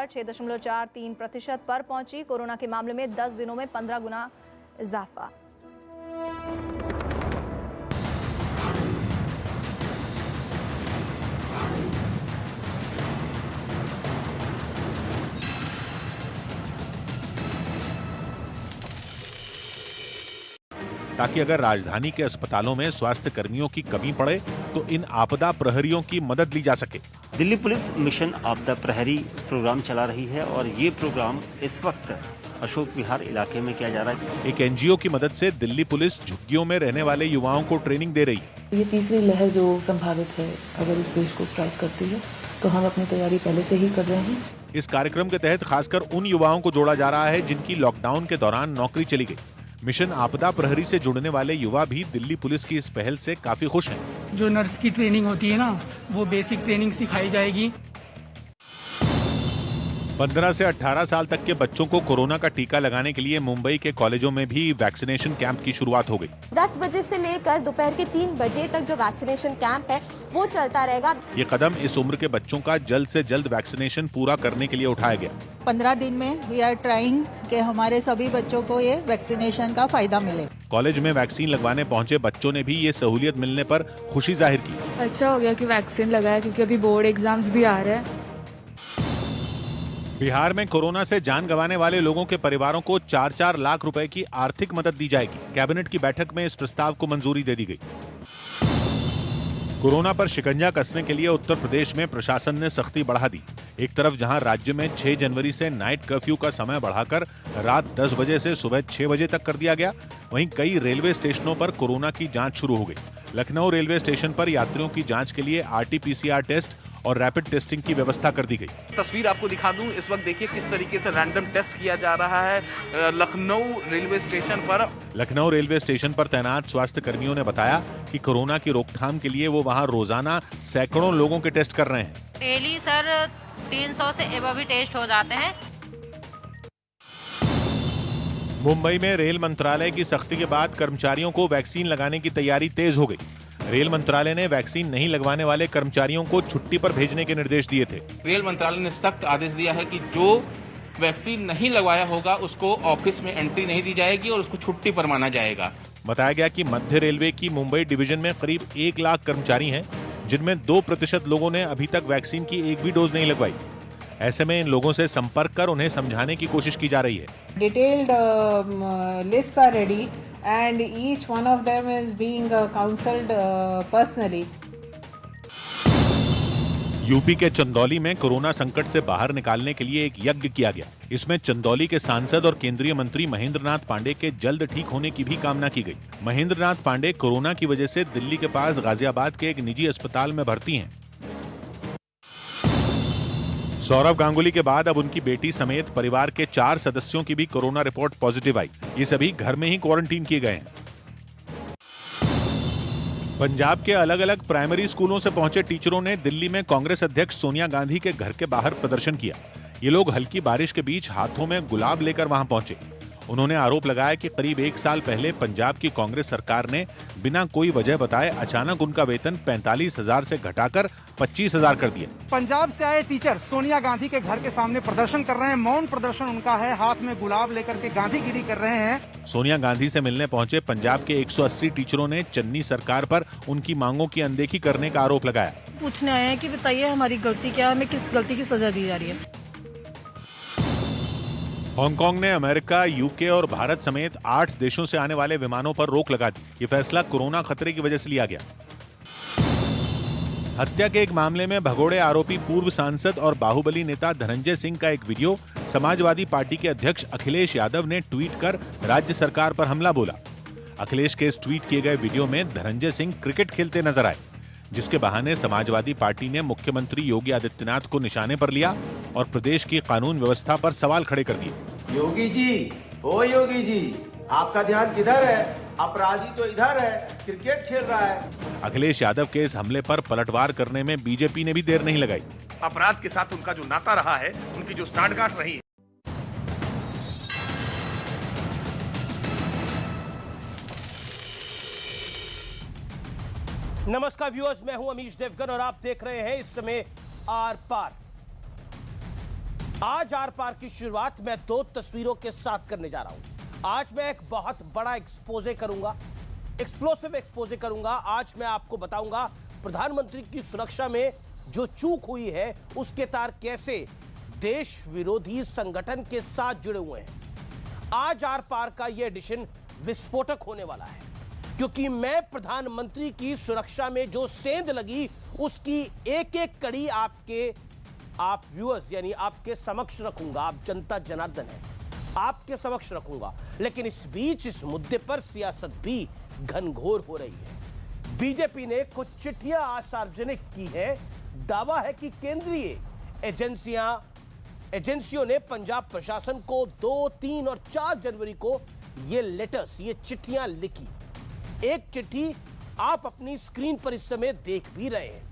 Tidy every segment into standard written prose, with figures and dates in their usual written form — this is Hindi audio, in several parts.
बढ़कर 6.43% पर पहुंची। कोरोना के मामले में 10 दिनों में 15 गुना इजाफा। ताकि अगर राजधानी के अस्पतालों में स्वास्थ्य कर्मियों की कमी पड़े तो इन आपदा प्रहरियों की मदद ली जा सके। दिल्ली पुलिस मिशन आपदा प्रहरी प्रोग्राम चला रही है और ये प्रोग्राम इस वक्त अशोक विहार इलाके में किया जा रहा है। एक एनजीओ की मदद से दिल्ली पुलिस झुग्गियों में रहने वाले युवाओं को ट्रेनिंग दे रही है। ये तीसरी लहर जो संभावित है अगर इस देश को स्ट्राइक करती है तो हम अपनी तैयारी पहले से ही कर रहे हैं। इस कार्यक्रम के तहत खासकर उन युवाओं को जोड़ा जा रहा है जिनकी लॉकडाउन के दौरान नौकरी चली गई। मिशन आपदा प्रहरी से जुड़ने वाले युवा भी दिल्ली पुलिस की इस पहल से काफी खुश हैं। जो नर्स की ट्रेनिंग होती है ना, वो बेसिक ट्रेनिंग सिखाई जाएगी। 15 से 18 साल तक के बच्चों को कोरोना का टीका लगाने के लिए मुंबई के कॉलेजों में भी वैक्सीनेशन कैंप की शुरुआत हो गई। 10 बजे से लेकर दोपहर के 3 बजे तक जो वैक्सीनेशन कैंप है वो चलता रहेगा। ये कदम इस उम्र के बच्चों का जल्द से जल्द वैक्सीनेशन पूरा करने के लिए उठाया गया। 15 दिन में वी आर ट्राइंग कि हमारे सभी बच्चों को ये वैक्सीनेशन का फायदा मिले। कॉलेज में वैक्सीन लगवाने पहुंचे बच्चों ने भी ये सहूलियत मिलने पर खुशी जाहिर की। अच्छा हो गया कि वैक्सीन लगाया, क्योंकि अभी बोर्ड एग्जाम्स भी आ रहे हैं। बिहार में कोरोना से जान गंवाने वाले लोगों के परिवारों को 4-4 लाख रुपए की आर्थिक मदद दी जाएगी। कैबिनेट की बैठक में इस प्रस्ताव को मंजूरी दे दी गई। कोरोना पर शिकंजा कसने के लिए उत्तर प्रदेश में प्रशासन ने सख्ती बढ़ा दी। एक तरफ जहां राज्य में 6 जनवरी से नाइट कर्फ्यू का समय बढ़ाकर रात 10 बजे से सुबह 6 बजे तक कर दिया गया, वहीं कई रेलवे स्टेशनों पर कोरोना की जांच शुरू हो गई। लखनऊ रेलवे स्टेशन पर यात्रियों की जांच के लिए RT-PCR टेस्ट और रैपिड टेस्टिंग की व्यवस्था कर दी गई। तस्वीर आपको दिखा दूं, इस वक्त देखिए किस तरीके से रैंडम टेस्ट किया जा रहा है लखनऊ रेलवे स्टेशन पर। लखनऊ रेलवे स्टेशन पर तैनात स्वास्थ्य कर्मियों ने बताया कि कोरोना की रोकथाम के लिए वो वहां रोजाना सैकड़ों लोगों के टेस्ट कर रहे हैं। डेली सर 300 से एबव भी टेस्ट हो जाते हैं। मुंबई में रेल मंत्रालय की सख्ती के बाद कर्मचारियों को वैक्सीन लगाने की तैयारी तेज हो गई। रेल मंत्रालय ने वैक्सीन नहीं लगवाने वाले कर्मचारियों को छुट्टी पर भेजने के निर्देश दिए थे। रेल मंत्रालय ने सख्त आदेश दिया है कि जो वैक्सीन नहीं लगवाया होगा उसको ऑफिस में एंट्री नहीं दी जाएगी और उसको छुट्टी पर माना जाएगा। बताया गया कि मध्य रेलवे की मुंबई डिवीजन में करीब 1 लाख कर्मचारी हैं, जिनमें 2% लोगों ने अभी तक वैक्सीन की एक भी डोज नहीं लगवाई। ऐसे में इन लोगों से संपर्क कर उन्हें समझाने की कोशिश की जा रही है। Detailed lists are ready and each one of them is being counseled personally. UP के चंदौली में कोरोना संकट से बाहर निकालने के लिए एक यज्ञ किया गया। इसमें चंदौली के सांसद और केंद्रीय मंत्री महेंद्र नाथ पांडे के जल्द ठीक होने की भी कामना की गई। महेंद्र नाथ पांडे कोरोना की वजह से दिल्ली के पास गाजियाबाद के एक निजी अस्पताल में भर्ती हैं। सौरव गांगुली के बाद अब उनकी बेटी समेत परिवार के 4 सदस्यों की भी कोरोना रिपोर्ट पॉजिटिव आई। ये सभी घर में ही क्वारंटीन किए गए हैं। पंजाब के अलग अलग प्राइमरी स्कूलों से पहुंचे टीचरों ने दिल्ली में कांग्रेस अध्यक्ष सोनिया गांधी के घर के बाहर प्रदर्शन किया। ये लोग हल्की बारिश के बीच हाथों में गुलाब लेकर वहां पहुंचे। उन्होंने आरोप लगाया कि करीब 1 साल पहले पंजाब की कांग्रेस सरकार ने बिना कोई वजह बताए अचानक उनका वेतन 45,000 से घटाकर 25,000 कर दिया। पंजाब से आए टीचर सोनिया गांधी के घर के सामने प्रदर्शन कर रहे हैं। मौन प्रदर्शन उनका है, हाथ में गुलाब लेकर के गांधीगिरी कर रहे हैं। सोनिया गांधी से मिलने पहुंचे पंजाब के 180 टीचरों ने चन्नी सरकार पर उनकी मांगों की अनदेखी करने का आरोप लगाया। पूछने आए हैं कि बताइए हमारी गलती क्या है, हमें किस गलती की सजा दी जा रही है। हांगकांग ने अमेरिका, यूके और भारत समेत 8 देशों से आने वाले विमानों पर रोक लगा दी। ये फैसला कोरोना खतरे की वजह से लिया गया। हत्या के एक मामले में भगोड़े आरोपी पूर्व सांसद और बाहुबली नेता धनंजय सिंह का एक वीडियो समाजवादी पार्टी के अध्यक्ष अखिलेश यादव ने ट्वीट कर राज्य सरकार पर हमला बोला। अखिलेश के इस ट्वीट किए गए वीडियो में धनंजय सिंह क्रिकेट खेलते नजर आए, जिसके बहाने समाजवादी पार्टी ने मुख्यमंत्री योगी आदित्यनाथ को निशाने पर लिया और प्रदेश की कानून व्यवस्था पर सवाल खड़े कर दिए। योगी जी, ओ योगी जी, आपका ध्यान किधर है? अपराधी तो इधर है, क्रिकेट खेल रहा है। अखिलेश यादव के इस हमले पर पलटवार करने में बीजेपी ने भी देर नहीं लगाई। अपराध के साथ उनका जो नाता रहा है, उनकी जो साठगांठ रही है। नमस्कार व्यूअर्स, मैं हूं अमीश देवगन और आप देख रहे हैं इस समय आर पार। आज आर पार की शुरुआत मैं 2 तस्वीरों के साथ करने जा रहा हूं। आज मैं एक बहुत बड़ा एक्सपोजे करूंगा, एक्सप्लोसिव एक्सपोजे करूंगा। आज मैं आपको बताऊंगा प्रधानमंत्री की सुरक्षा में जो चूक हुई है उसके तार कैसे देश विरोधी संगठन के साथ जुड़े हुए हैं। आज आर पार का यह एडिशन विस्फोटक होने वाला है, क्योंकि मैं प्रधानमंत्री की सुरक्षा में जो सेंध लगी उसकी एक एक कड़ी आप व्यूअर्स यानी आपके समक्ष रखूंगा। आप जनता जनार्दन है, आपके समक्ष रखूंगा। लेकिन इस बीच इस मुद्दे पर सियासत भी घनघोर हो रही है। बीजेपी ने कुछ चिट्ठियां आज सार्वजनिक की है। दावा है कि केंद्रीय एजेंसियों ने पंजाब प्रशासन को 2, 3 और 4 जनवरी को ये लेटर्स, ये चिट्ठियां लिखी। एक चिट्ठी आप अपनी स्क्रीन पर इस समय देख भी रहे हैं।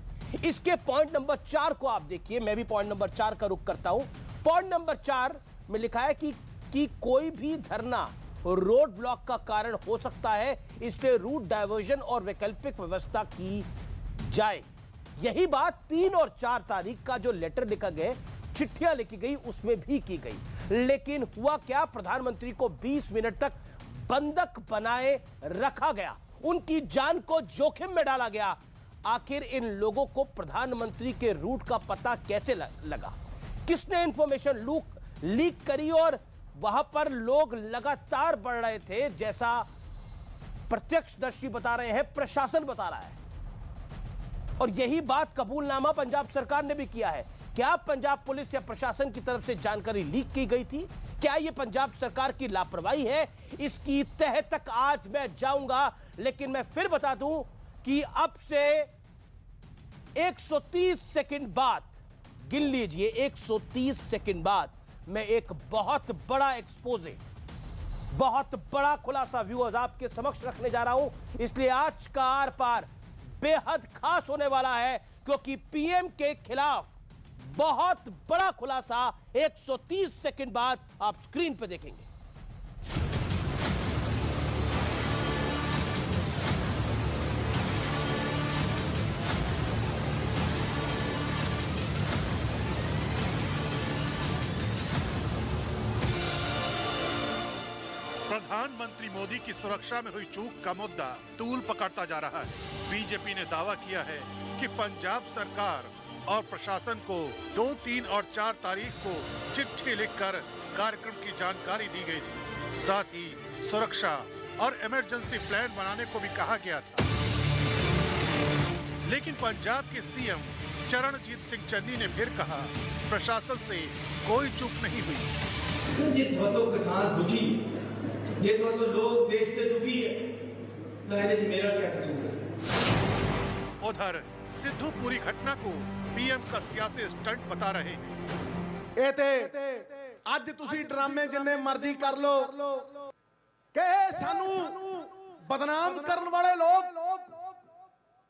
इसके पॉइंट नंबर 4 को आप देखिए। मैं भी पॉइंट नंबर 4 का रुख करता हूं। पॉइंट नंबर 4 में लिखा है कि कोई भी धरना रोड ब्लॉक का कारण हो सकता है, इसलिए रूट डायवर्जन और वैकल्पिक व्यवस्था की जाए। यही बात 3 और 4 तारीख का जो लेटर लिखा गया, चिट्ठियां लिखी गई, उसमें भी की गई। लेकिन हुआ क्या, प्रधानमंत्री को 20 मिनट तक बंधक बनाए रखा गया, उनकी जान को जोखिम में डाला गया। आखिर इन लोगों को प्रधानमंत्री के रूट का पता कैसे लगा? किसने इंफॉर्मेशन लीक करी? और वहां पर लोग लगातार बढ़ रहे थे, जैसा प्रत्यक्षदर्शी बता रहे हैं, प्रशासन बता रहा है। और यही बात कबूलनामा पंजाब सरकार ने भी किया है। क्या पंजाब पुलिस या प्रशासन की तरफ से जानकारी लीक की गई थी? क्या यह पंजाब सरकार की लापरवाही है? इसकी तह तक आज मैं जाऊंगा। लेकिन मैं फिर बता दूं कि अब से 130 सेकंड बाद, गिन लीजिए, 130 सेकंड बाद मैं एक बहुत बड़ा एक्सपोजे, बहुत बड़ा खुलासा व्यूअर्स आपके समक्ष रखने जा रहा हूं। इसलिए आज का आर पार बेहद खास होने वाला है, क्योंकि पीएम के खिलाफ बहुत बड़ा खुलासा 130 सेकंड बाद आप स्क्रीन पर देखेंगे। प्रधानमंत्री मोदी की सुरक्षा में हुई चूक का मुद्दा तूल पकड़ता जा रहा है। बीजेपी ने दावा किया है कि पंजाब सरकार और प्रशासन को 2, 3 और 4 तारीख को चिट्ठी लिखकर कार्यक्रम की जानकारी दी गई थी। साथ ही सुरक्षा और इमरजेंसी प्लान बनाने को भी कहा गया था। लेकिन पंजाब के सीएम चरणजीत सिंह चन्नी ने फिर कहा, प्रशासन से कोई चूक नहीं हुई। जितो तो किसान दुखी, जितो तो लोग देश के दुखी है, तो मेरा क्या कसूर है? उधर सिद्धू पूरी घटना को पीएम का सियासी स्टंट बता रहे हैं। ਅੱਜ ਤੁਸੀਂ ਡਰਾਮੇ ਜਿੰਨੇ ਮਰਜ਼ੀ ਕਰ ਲੋ ਕਿ ਸਾਨੂੰ ਬਦਨਾਮ ਕਰਨ ਵਾਲੇ ਲੋਕ,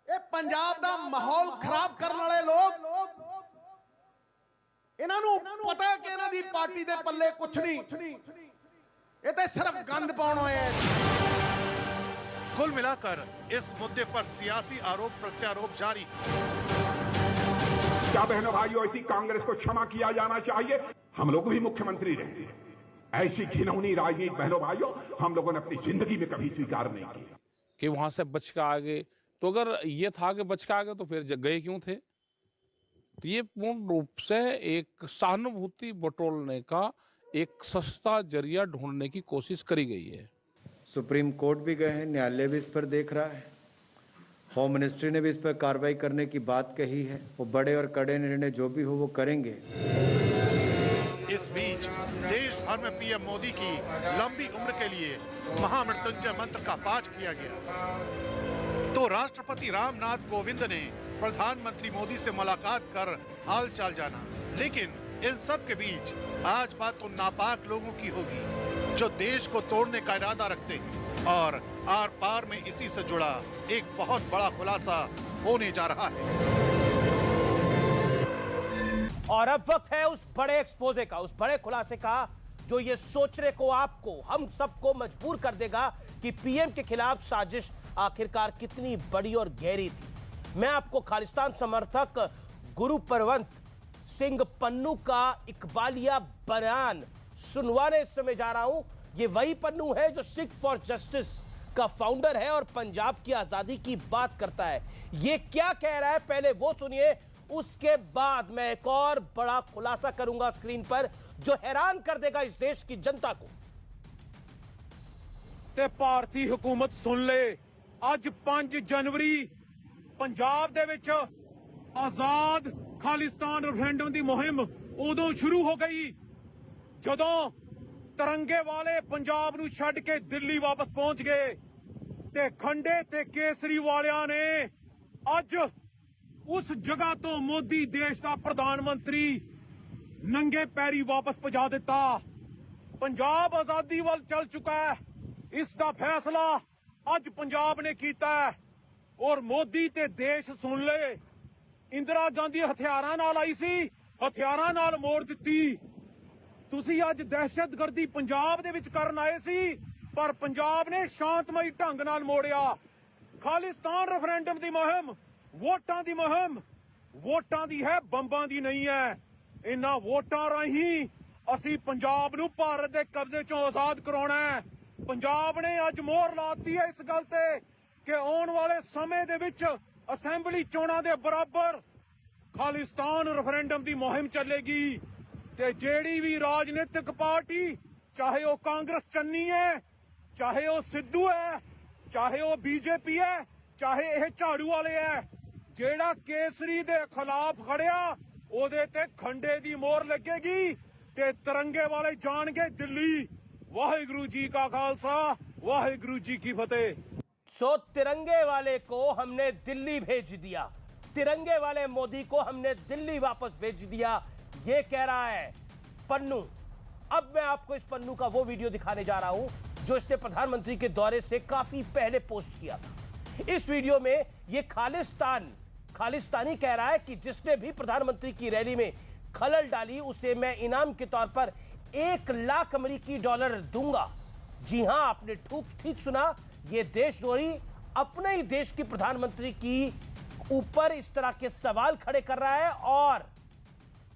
ਇਹ ਪੰਜਾਬ ਦਾ ਮਾਹੌਲ ਖਰਾਬ ਕਰਨ ਵਾਲੇ ਲੋਕ, ਇਹਨਾਂ ਨੂੰ ਪਤਾ ਕਿ ਇਹਨਾਂ ਦੀ ਪਾਰਟੀ ਦੇ ਪੱਲੇ ਕੁਛ ਨਹੀਂ, ਇਹ ਤੇ ਸਿਰਫ ਗੰਦ ਪਾਉਣ ਹੋਏ ਆ। कुल मिलाकर इस मुद्दे पर सियासी आरोप प्रत्यारोप जारी। क्या बहनों भाइयों, ऐसी कांग्रेस को क्षमा किया जाना चाहिए। हम लोग भी मुख्यमंत्री रहे, ऐसी घिनौनी राजनीति बहनों भाइयों हम लोगों ने अपनी जिंदगी में कभी स्वीकार नहीं की कि वहां से बच के आ गए। तो अगर ये था कि बच के आ गए तो फिर गए क्यों थे? तो ये पूर्ण रूप से एक सहानुभूति बटोरने का एक सस्ता जरिया ढूंढने की कोशिश करी गई है। सुप्रीम कोर्ट भी गए हैं, न्यायालय भी इस पर देख रहा है, होम मिनिस्ट्री ने भी इस पर कार्रवाई करने की बात कही है। वो बड़े और कड़े निर्णय जो भी हो वो करेंगे। इस बीच देश भर में पीएम मोदी की लंबी उम्र के लिए महामृत्युंजय मंत्र का पाठ किया गया। तो राष्ट्रपति रामनाथ कोविंद ने प्रधानमंत्री मोदी से मुलाकात कर हालचाल जाना। लेकिन इन सब के बीच आज बात उन नापाक लोगों की होगी जो देश को तोड़ने का इरादा रखते हैं। और आर पार में इसी से जुड़ा एक बहुत बड़ा खुलासा होने जा रहा है। और अब वक्त है उस बड़े एक्सपोजे का, उस बड़े खुलासे का, जो ये सोचने को आपको, हम सबको मजबूर कर देगा कि पीएम के खिलाफ साजिश आखिरकार कितनी बड़ी और गहरी थी। मैं आपको खालिस्तान समर्थक गुरु परवंत सिंह पन्नू का इकबालिया बयान सुनवाने इस समय जा रहा हूं। ये वही पन्नू है जो सिख फॉर जस्टिस का फाउंडर है और पंजाब की आजादी की बात करता है। ये क्या कह रहा है पहले वो सुनिए, उसके बाद मैं एक और बड़ा खुलासा करूंगा स्क्रीन पर जो हैरान कर देगा इस देश की जनता को। ਤੇ ਭਾਰਤੀ ਹਕੂਮਤ ਸੁਣ ਲੇ, ਅੱਜ 5 ਜਨਵਰੀ ਪੰਜਾਬ ਦੇ ਵਿੱਚ ਆਜ਼ਾਦ ਖਾਲਿਸਤਾਨ ਰੈਫਰੈਂਡਮ ਦੀ ਮੁਹਿੰਮ ਉਦੋਂ ਸ਼ੁਰੂ ਹੋ ਗਈ ਜਦੋਂ ਤਿਰੰਗੇ ਵਾਲੇ ਪੰਜਾਬ ਨੂੰ ਛੱਡ ਕੇ ਦਿੱਲੀ ਵਾਪਸ ਪਹੁੰਚ ਗਏ ਤੇ ਖੰਡੇ ਤੇ ਕੇਸਰੀ ਵਾਲਿਆਂ ਨੇ ਅੱਜ ਉਸ ਜਗ੍ਹਾ ਤੋਂ ਮੋਦੀ ਦੇਸ਼ ਦਾ ਪ੍ਰਧਾਨ ਮੰਤਰੀ ਨੰਗੇ ਪੈਰੀ ਵਾਪਸ ਪਹੁੰਚਾ ਦਿੱਤਾ। ਪੰਜਾਬ ਆਜ਼ਾਦੀ ਵੱਲ ਚੱਲ ਚੁੱਕਾ ਹੈ। इस दा फैसला अज पंजाब ने कीता है और मोदी ते देश सुन ले। इंदिरा गांधी हथियारां नाल आई सी, हथियारां नाल मोड़ दित्ती। तुसी अज दहशतगर्दी पंजाब दे विच करन आए सी पर पंजाब ने शांतमई ढंग नाल मोड़िया। खालिस्तान रेफरेंडम दी मुहिम वोटां दी मुहिम वोटां दी है, बंबां दी नहीं है। इन्हां वोटां राहीं असी पंजाब नूं भारत दे कब्जे चों आजाद कराउणा है। पंजाब ने अज मोहर लाती है इस गल ते कि आने वाले समय दे विच असैंबली चोणां दे बराबर खालिस्तान रेफरेंडम दी मुहिम चलेगी ते जेड़ी भी राजनीतिक पार्टी, चाहे वो कांग्रेस चन्नी है, चाहे वो सिद्धू है, चाहे वो बीजेपी है, चाहे यह झाड़ू वाले है, जेड़ा केसरी दे खिलाफ खड़िया ओदे ते खंडे दी मोहर लगेगी ते तिरंगे वाले जाणगे दिल्ली। वाहिगुरु जी का खालसा, वाहिगुरु जी की फतेह। सो तिरंगे वाले को हमने दिल्ली भेज दिया, तिरंगे वाले मोदी को हमने दिल्ली वापस भेज दिया, ये कह रहा है पन्नू। अब मैं आपको इस पन्नू का वो वीडियो दिखाने जा रहा हूं जो इसने प्रधानमंत्री के दौरे से काफी पहले पोस्ट किया था। इस वीडियो में ये खालिस्तानी कह रहा है कि जिसने भी प्रधानमंत्री की रैली में खलल डाली उसे मैं इनाम के तौर पर 1 लाख अमेरिकी डॉलर दूंगा। जी हां, आपने ठीक सुना, ये देशद्रोही अपने ही देश की प्रधानमंत्री की ऊपर इस तरह के सवाल खड़े कर रहा है और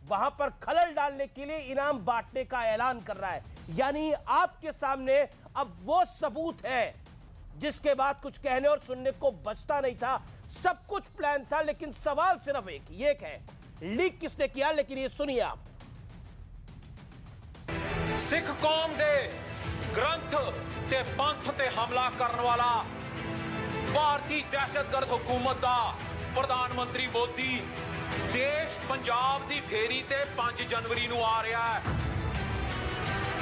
वहां पर खलल डालने के लिए इनाम बांटने का ऐलान कर रहा है। यानी आपके सामने अब वो सबूत है जिसके बाद कुछ कहने और सुनने को बचता नहीं था। सब कुछ प्लान था, लेकिन सवाल सिर्फ एक है, लीक किसने किया? लेकिन ये सुनिए आप। सिख कौम दे ग्रंथ ते पंथ ते हमला करने वाला भारतीय दहशतगर्द हुकूमत दा प्रधानमंत्री मोदी देश पंजाब दी फेरी ते 5 जनवरी नूं आ रहा है।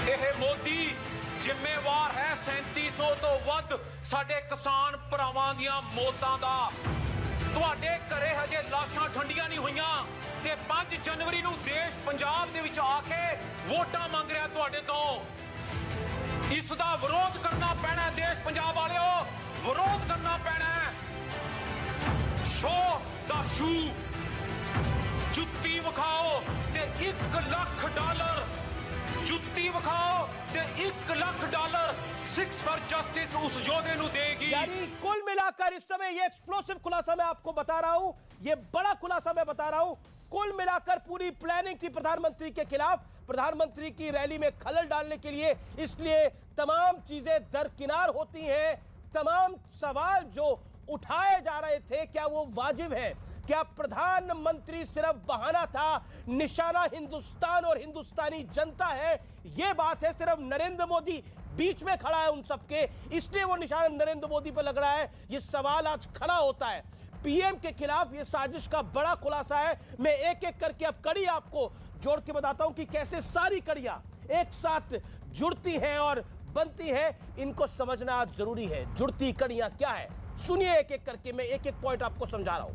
यह मोदी जिम्मेवार है 3700 तो वध साडे किसान भरावां दियां मौतां दा। तुहाडे घरे हजे लाशां ठंडियां नहीं होईयां ते 5 जनवरी नूं देश पंजाब दे विच आके वोटां मंग रहा तुहाडे तों। इस दा विरोध करना पैना है, देश पंजाब वालिओ विरोध करना पैना है। शो दा शू, जुत्ती विखाओ ते 1 लाख डॉलर, जुत्ती विखाओ ते 1 lakh dollar six for justice उस योद्धे नूं देगी। यानी कुल मिलाकर इस समय ये एक्सप्लोसिव खुलासा मैं आपको बता रहा हूं, ये बड़ा खुलासा मैं बता रहा हूं। कुल मिलाकर पूरी प्लानिंग थी प्रधानमंत्री के खिलाफ, प्रधानमंत्री की रैली में खलल डालने के लिए। इसलिए तमाम चीजें दरकिनार होती हैं। तमाम सवाल जो उठाए जा रहे थे, क्या वो वाजिब है? क्या प्रधानमंत्री सिर्फ बहाना था? निशाना हिंदुस्तान और हिंदुस्तानी जनता है। ये बात है, सिर्फ नरेंद्र मोदी बीच में खड़ा है उन सबके, इसलिए वो निशाना नरेंद्र मोदी पर लग रहा है। ये सवाल आज खड़ा होता है। पीएम के खिलाफ ये साजिश का बड़ा खुलासा है। मैं एक एक करके अब कड़ी आपको जोड़ के बताता हूं कि कैसे सारी कड़ियां एक साथ जुड़ती हैं और बनती हैं। इनको समझना आज जरूरी है। जुड़ती कड़ियां क्या है, सुनिए एक एक करके। मैं एक एक पॉइंट आपको समझा रहा हूं।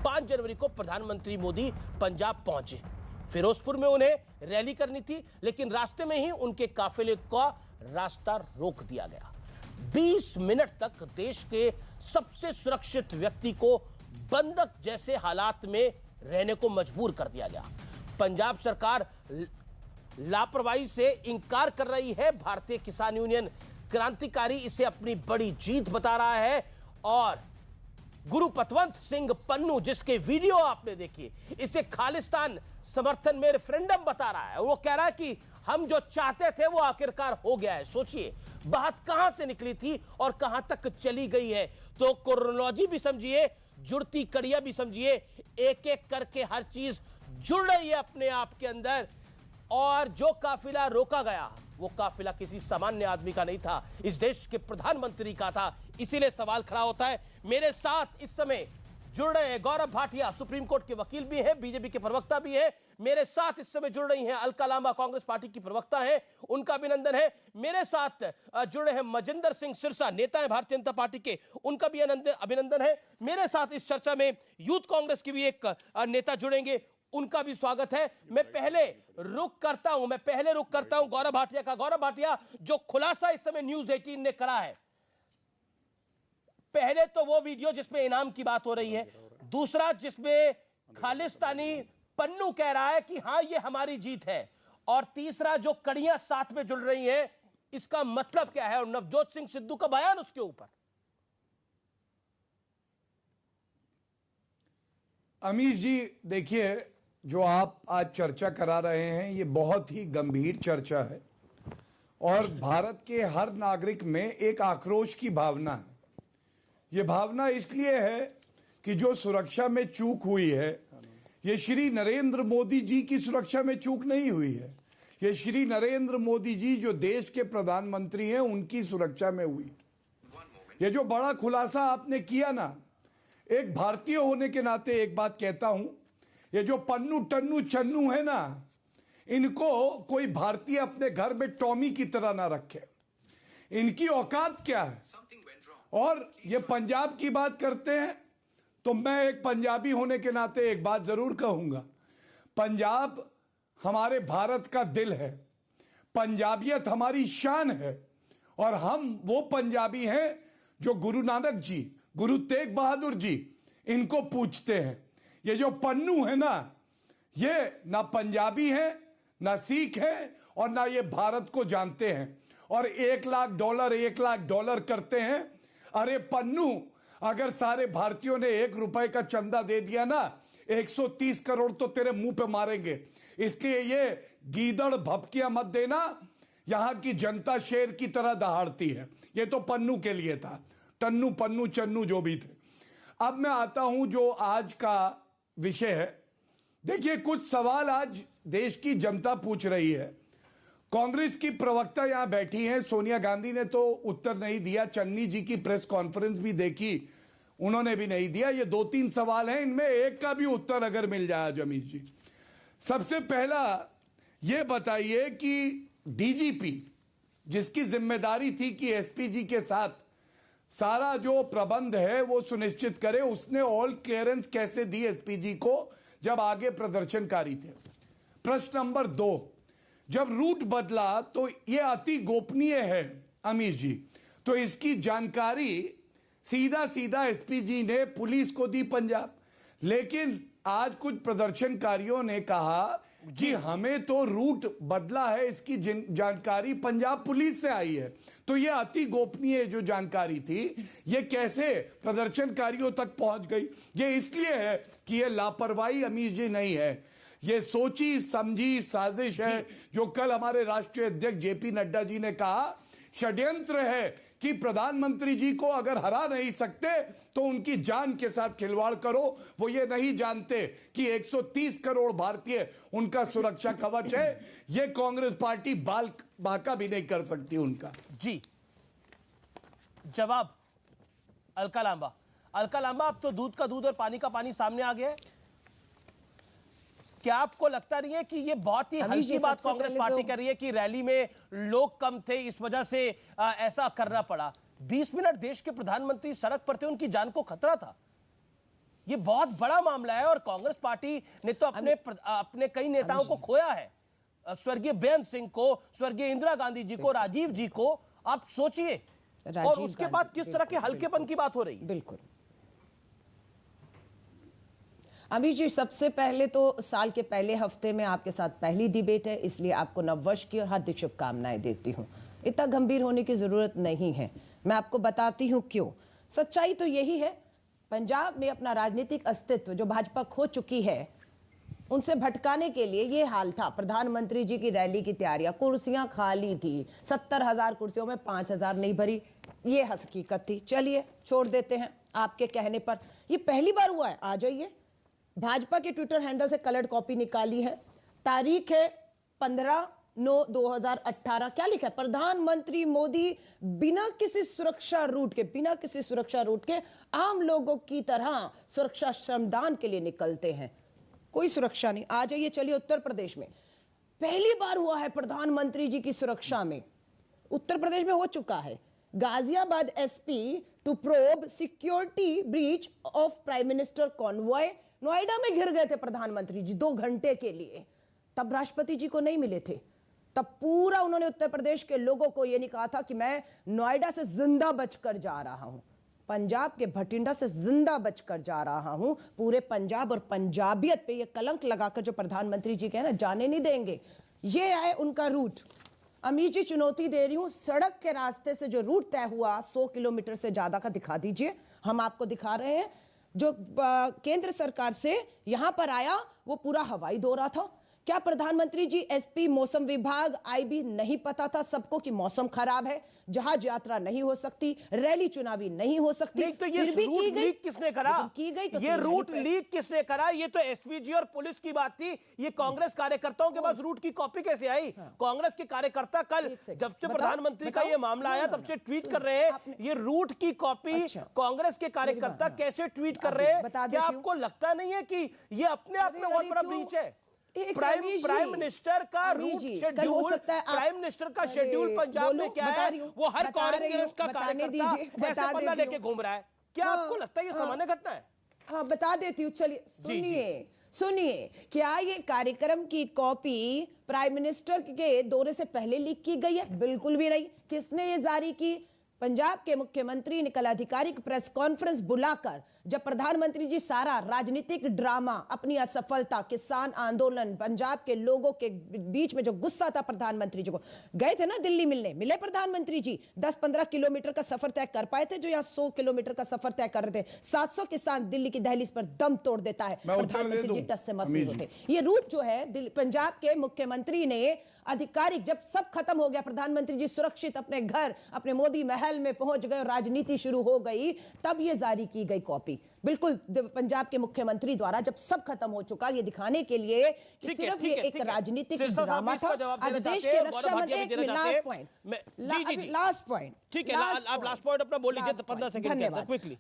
5 जनवरी को प्रधानमंत्री मोदी पंजाब पहुंचे। फिरोजपुर में उन्हें रैली करनी थी, लेकिन रास्ते में ही उनके काफिले का रास्ता रोक दिया गया। 20 मिनट तक देश के सबसे सुरक्षित व्यक्ति को बंधक जैसे हालात में रहने को मजबूर कर दिया गया। पंजाब सरकार लापरवाही से इंकार कर रही है। भारतीय किसान यूनियन क्रांतिकारी इसे अपनी बड़ी जीत बता रहा है और गुरुपतवंत सिंह पन्नू, जिसके वीडियो आपने देखी, इसे खालिस्तान समर्थन में रेफरेंडम बता रहा है। वो कह रहा है कि हम जो चाहते थे वो आखिरकार हो गया है। सोचिए बात कहां से निकली थी और कहां तक चली गई है। तो क्रोनोलॉजी भी समझिए, जुड़ती कड़ियां भी समझिए, एक एक करके हर चीज जुड़ रही है अपने आप के अंदर। और जो काफिला रोका गया वो काफिला किसी सामान्य आदमी का नहीं था, इस देश के प्रधानमंत्री का था। इसीलिए सवाल खड़ा होता है। मेरे साथ इस समय जुड़ रहे हैं गौरव भाटिया, सुप्रीम कोर्ट के वकील भी हैं, बीजेपी के प्रवक्ता भी हैं। मेरे साथ इस समय जुड़ रही हैं अलका लांबा, कांग्रेस पार्टी की प्रवक्ता हैं, उनका अभिनंदन है। मेरे साथ जुड़े हैं मजिंदर सिंह सिरसा, नेता हैं भारतीय जनता पार्टी के, उनका भी अभिनंदन है। मेरे साथ इस चर्चा में यूथ कांग्रेस की भी एक नेता जुड़ेंगे, उनका भी स्वागत है। मैं पहले रुक करता हूं गौरव भाटिया का। गौरव भाटिया, जो खुलासा इस समय न्यूज 18 ने करा है, पहले तो वो वीडियो जिसमें इनाम की बात हो रही है, दूसरा जिसमें खालिस्तानी पन्नू कह रहा है कि हां ये हमारी जीत है, और तीसरा जो कड़ियां साथ में जुड़ रही हैं, इसका मतलब क्या है, और नवजोत सिंह सिद्धू का बयान उसके ऊपर। अमीश जी, देखिए, जो आप आज चर्चा करा रहे हैं ये बहुत ही गंभीर चर्चा है और भारत के हर नागरिक में एक आक्रोश की भावना है। ये भावना इसलिए है कि जो सुरक्षा में चूक हुई है, ये श्री नरेंद्र मोदी जी की सुरक्षा में चूक नहीं हुई है, ये श्री नरेंद्र मोदी जी जो देश के प्रधानमंत्री हैं उनकी सुरक्षा में हुई। ये जो बड़ा खुलासा आपने किया ना, एक भारतीय होने के नाते एक बात कहता हूं, ये जो पन्नू टन्नू चन्नू है ना, इनको कोई भारतीय अपने घर में टॉमी की तरह ना रखे। इनकी औकात क्या है? और ये पंजाब की बात करते हैं तो मैं एक पंजाबी होने के नाते एक बात जरूर कहूंगा, पंजाब हमारे भारत का दिल है, पंजाबियत हमारी शान है, और हम वो पंजाबी हैं जो गुरु नानक जी, गुरु तेग बहादुर जी, इनको पूछते हैं। ये जो पन्नू है ना, ये ना पंजाबी है, ना सिख है, और ना ये भारत को जानते हैं, और $1 लाख करते हैं। अरे पन्नू, अगर सारे भारतीयों ने ₹1 का चंदा दे दिया ना, 130 करोड़ तो तेरे मुंह पे मारेंगे। इसलिए ये गीदड़ भपकियां मत देना, यहां की जनता शेर की तरह दहाड़ती है। ये तो पन्नू के लिए था, टन्नू पन्नू चन्नू जो भी थे। अब मैं आता हूं जो आज का विषय है। देखिए, कुछ सवाल आज देश की जनता पूछ रही है। कांग्रेस की प्रवक्ता यहां बैठी हैं, सोनिया गांधी ने तो उत्तर नहीं दिया, चन्नी जी की प्रेस कॉन्फ्रेंस भी देखी, उन्होंने भी नहीं दिया। ये 2-3 सवाल हैं, इनमें एक का भी उत्तर अगर मिल जाए जमीश जी। सबसे पहला ये बताइए कि डीजीपी, जिसकी जिम्मेदारी थी कि एसपीजी के साथ सारा जो प्रबंध है वो सुनिश्चित करे, उसने ऑल क्लियरेंस कैसे दी एसपीजी को जब आगे प्रदर्शनकारी थे? प्रश्न नंबर 2, जब रूट बदला तो ये अति गोपनीय है अमीर जी, तो इसकी जानकारी सीधा सीधा एसपीजी ने पुलिस को दी पंजाब। लेकिन आज कुछ प्रदर्शनकारियों ने कहा कि हमें तो रूट बदला है, इसकी जानकारी पंजाब पुलिस से आई है। तो ये अति गोपनीय जो जानकारी थी, ये कैसे प्रदर्शनकारियों तक पहुंच गई? ये इसलिए है कि ये लापरवाही अमीर जी नहीं है, ये सोची समझी साजिश है। जो कल हमारे राष्ट्रीय अध्यक्ष जेपी नड्डा जी ने कहा, षड्यंत्र है कि प्रधानमंत्री जी को अगर हरा नहीं सकते तो उनकी जान के साथ खिलवाड़ करो। वो ये नहीं जानते कि 130 करोड़ भारतीय उनका सुरक्षा कवच है। ये कांग्रेस पार्टी बाका भी नहीं कर सकती उनका। जी, जवाब अलका लांबा। अलका लांबा, अब तो दूध का दूध और पानी का पानी सामने आ गया है। क्या आपको लगता नहीं है कि ये बहुत ही हल्की बात कांग्रेस पार्टी कर रही है कि रैली में लोग कम थे, इस वजह से ऐसा करना पड़ा? 20 मिनट देश के प्रधानमंत्री सड़क पर थे, उनकी जान को खतरा था। ये बहुत बड़ा मामला है और कांग्रेस पार्टी ने तो अपने कई नेताओं को खोया है, स्वर्गीय बेअंत सिंह को, स्वर्गीय इंदिरा गांधी जी को, राजीव जी को। आप सोचिए, और उसके बाद किस तरह के हल्केपन की बात हो रही है। बिल्कुल अमीर जी, सबसे पहले तो साल के पहले हफ्ते में आपके साथ पहली डिबेट है, इसलिए आपको नववर्ष की और हार्दिक शुभकामनाएं देती हूं। इतना गंभीर होने की जरूरत नहीं है, मैं आपको बताती हूं क्यों। सच्चाई तो यही है पंजाब में अपना राजनीतिक अस्तित्व जो भाजपा खो चुकी है उनसे भटकाने के लिए ये हाल था। प्रधानमंत्री जी की रैली की तैयारियां, कुर्सियां खाली थी, 70,000 कुर्सियों में 5,000 नहीं भरी, ये हकीकत थी। चलिए छोड़ देते हैं आपके कहने पर। ये पहली बार हुआ है, आ जाइए। भाजपा के ट्विटर हैंडल से कलर्ड कॉपी निकाली है, तारीख है 15/9/2018। क्या लिखा है? प्रधानमंत्री मोदी बिना किसी सुरक्षा रूट के आम लोगों की तरह सुरक्षा श्रमदान के लिए निकलते हैं। कोई सुरक्षा नहीं। आ जाइए, चलिए उत्तर प्रदेश में पहली बार हुआ है प्रधानमंत्री जी की सुरक्षा में। उत्तर प्रदेश में हो चुका है। Ghaziabad SP to probe security breach of prime minister convoy. Noida में घिर गए थे प्रधानमंत्री जी 2 घंटे के लिए, तब राष्ट्रपति जी को नहीं मिले थे। तब पूरा उन्होंने उत्तर प्रदेश के लोगों को यह नहीं कहा था कि मैं नोएडा से जिंदा बचकर जा रहा हूं, पंजाब के भटिंडा से जिंदा बचकर जा रहा हूं। पूरे पंजाब और पंजाबियत पे ये कलंक लगाकर जो प्रधानमंत्री जी कहे ना, जाने नहीं देंगे। ये है उनका रूट। अमीर जी, चुनौती दे रही हूं, सड़क के रास्ते से जो रूट तय हुआ 100 किलोमीटर से ज्यादा का दिखा दीजिए। हम आपको दिखा रहे हैं। जो केंद्र सरकार से यहां पर आया वो पूरा हवाई दौरा था। क्या प्रधानमंत्री जी, एसपी, मौसम विभाग, आईबी नहीं पता था सबको कि मौसम खराब है, जहाज यात्रा नहीं हो सकती, रैली चुनावी नहीं हो सकती? नहीं तो ये रूट लीक किसने करा? की गई तो ये रूट लीक किसने करा? ये तो एसपीजी और पुलिस की बात थी। ये कांग्रेस कार्यकर्ताओं के पास रूट की कॉपी कैसे आई? कांग्रेस के कार्यकर्ता कल जब से प्रधानमंत्री का ये मामला आया तब से ट्वीट कर रहे हैं ये रूट की कॉपी। कांग्रेस के कार्यकर्ता कैसे ट्वीट कर रहे हैं? क्या आपको लगता नहीं है कि ये अपने आप में बहुत बड़ा ब्रीच है? प्राइम मिनिस्टर का रूट शेड्यूल, प्राइम मिनिस्टर का शेड्यूल पंजाब में क्या है? वो हर कांग्रेस का कार्यकर्ता ऐसे पन्ना लेके घूम रहा है। क्या आपको लगता है ये सामान्य घटना है? हाँ, बता देती हूँ। चलिए सुनिए, क्या ये कार्यक्रम की कॉपी प्राइम मिनिस्टर के दौरे से पहले लीक की गई है? बिल्कुल भी नहीं। किसने ये जारी की? पंजाब के मुख्यमंत्री ने कल आधिकारिक प्रेस कॉन्फ्रेंस बुलाकर जब प्रधानमंत्री जी सारा राजनीतिक ड्रामा, अपनी असफलता, किसान आंदोलन, पंजाब के लोगों के बीच में जो गुस्सा था प्रधानमंत्री जी को, गए थे ना दिल्ली मिले प्रधानमंत्री जी। 10-15 किलोमीटर का सफर तय कर पाए थे जो यहाँ 100 किलोमीटर का सफर तय कर रहे थे। 700 किसान दिल्ली की दहलीज पर दम तोड़ देता है। प्रधानमंत्री जी टस से मस नहीं होते। ये रूट जो है पंजाब के मुख्यमंत्री ने आधिकारिक, जब सब खत्म हो गया, प्रधानमंत्री जी सुरक्षित अपने घर, अपने मोदी महल में पहुंच गए और राजनीति शुरू हो गई, तब ये जारी की गई कॉपी। बिल्कुल पंजाब के मुख्यमंत्री द्वारा जब सब खत्म हो चुका, ये दिखाने के लिए कि सिर्फ ये एक राजनीतिक ड्रामा था। आज देश के रक्षा मंत्री, लास्ट पॉइंट ठीक है, आप लास्ट पॉइंट अपना बोल लीजिए 15 सेकंड क्विकली।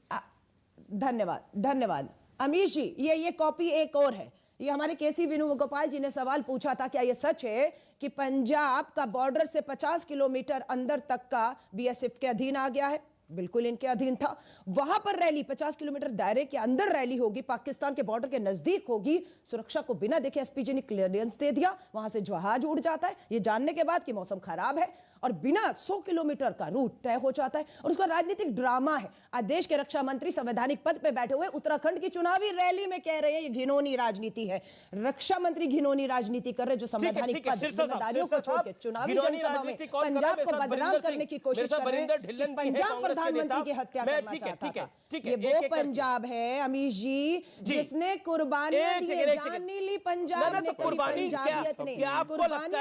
धन्यवाद अमीर जी। ये कॉपी एक और है। ये हमारे केसी वेणुगोपाल जी ने सवाल पूछा था, क्या ये सच है कि पंजाब का बॉर्डर से 50 किलोमीटर अंदर तक का बीएसएफ के अधीन आ गया है? बिल्कुल इनके अधीन था। वहां पर रैली 50 किलोमीटर दायरे के अंदर रैली होगी, पाकिस्तान के बॉर्डर के नजदीक होगी। सुरक्षा को बिना देखे एसपीजी ने क्लियरेंस दे दिया, वहां से जहाज उड़ जाता है ये जानने के बाद कि मौसम खराब है, और बिना 100 किलोमीटर का रूट तय हो जाता है। और उसका राजनीतिक ड्रामा है। आज देश के रक्षा मंत्री संवैधानिक पद पे बैठे हुए उत्तराखंड की चुनावी रैली में कह रहे हैं ये घिनौनी राजनीति है। रक्षा मंत्री घिनौनी राजनीति कर रहे जो संवैधानिक पद, जिम्मेदारियों को छोड़ के चुनावी जनसभा में पंजाब को बदनाम करने की कोशिश कर रहे हैं। पंजाब प्रधानमंत्री की हत्या करना चाहता था। ये वो पंजाब है अमीश जी जिसने कुर्बानियां दी, जान नहीं ली पंजाब ने, पंजाबियत ने। क्या आपको लगता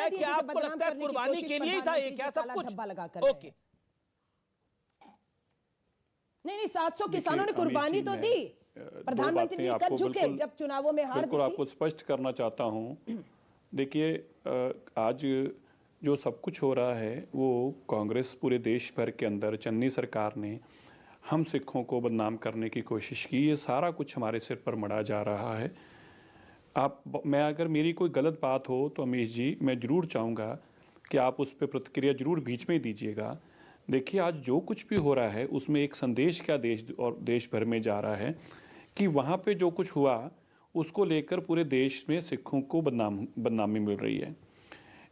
है कुर्बानी के लिए था ये? क्या सब कुछ लगा कर ओके नहीं 700 किसानों ने कुर्बानी तो दी। प्रधानमंत्री जी कब झुके जब चुनावों में हार दी थी? आपको स्पष्ट करना चाहता हूं, देखिए आज जो सब कुछ हो रहा है वो कांग्रेस पूरे देश भर के अंदर, चन्नी सरकार ने हम सिखों को बदनाम करने की कोशिश की। ये सारा कुछ हमारे सिर पर मढ़ा जा रहा है। मैं अगर मेरी कोई गलत बात हो तो अमीश जी मैं ज़रूर चाहूँगा कि आप उस पर प्रतिक्रिया जरूर बीच में ही दीजिएगा। देखिए आज जो कुछ भी हो रहा है उसमें एक संदेश क्या देश और देश भर में जा रहा है कि वहाँ पे जो कुछ हुआ उसको लेकर पूरे देश में सिखों को बदनामी मिल रही है।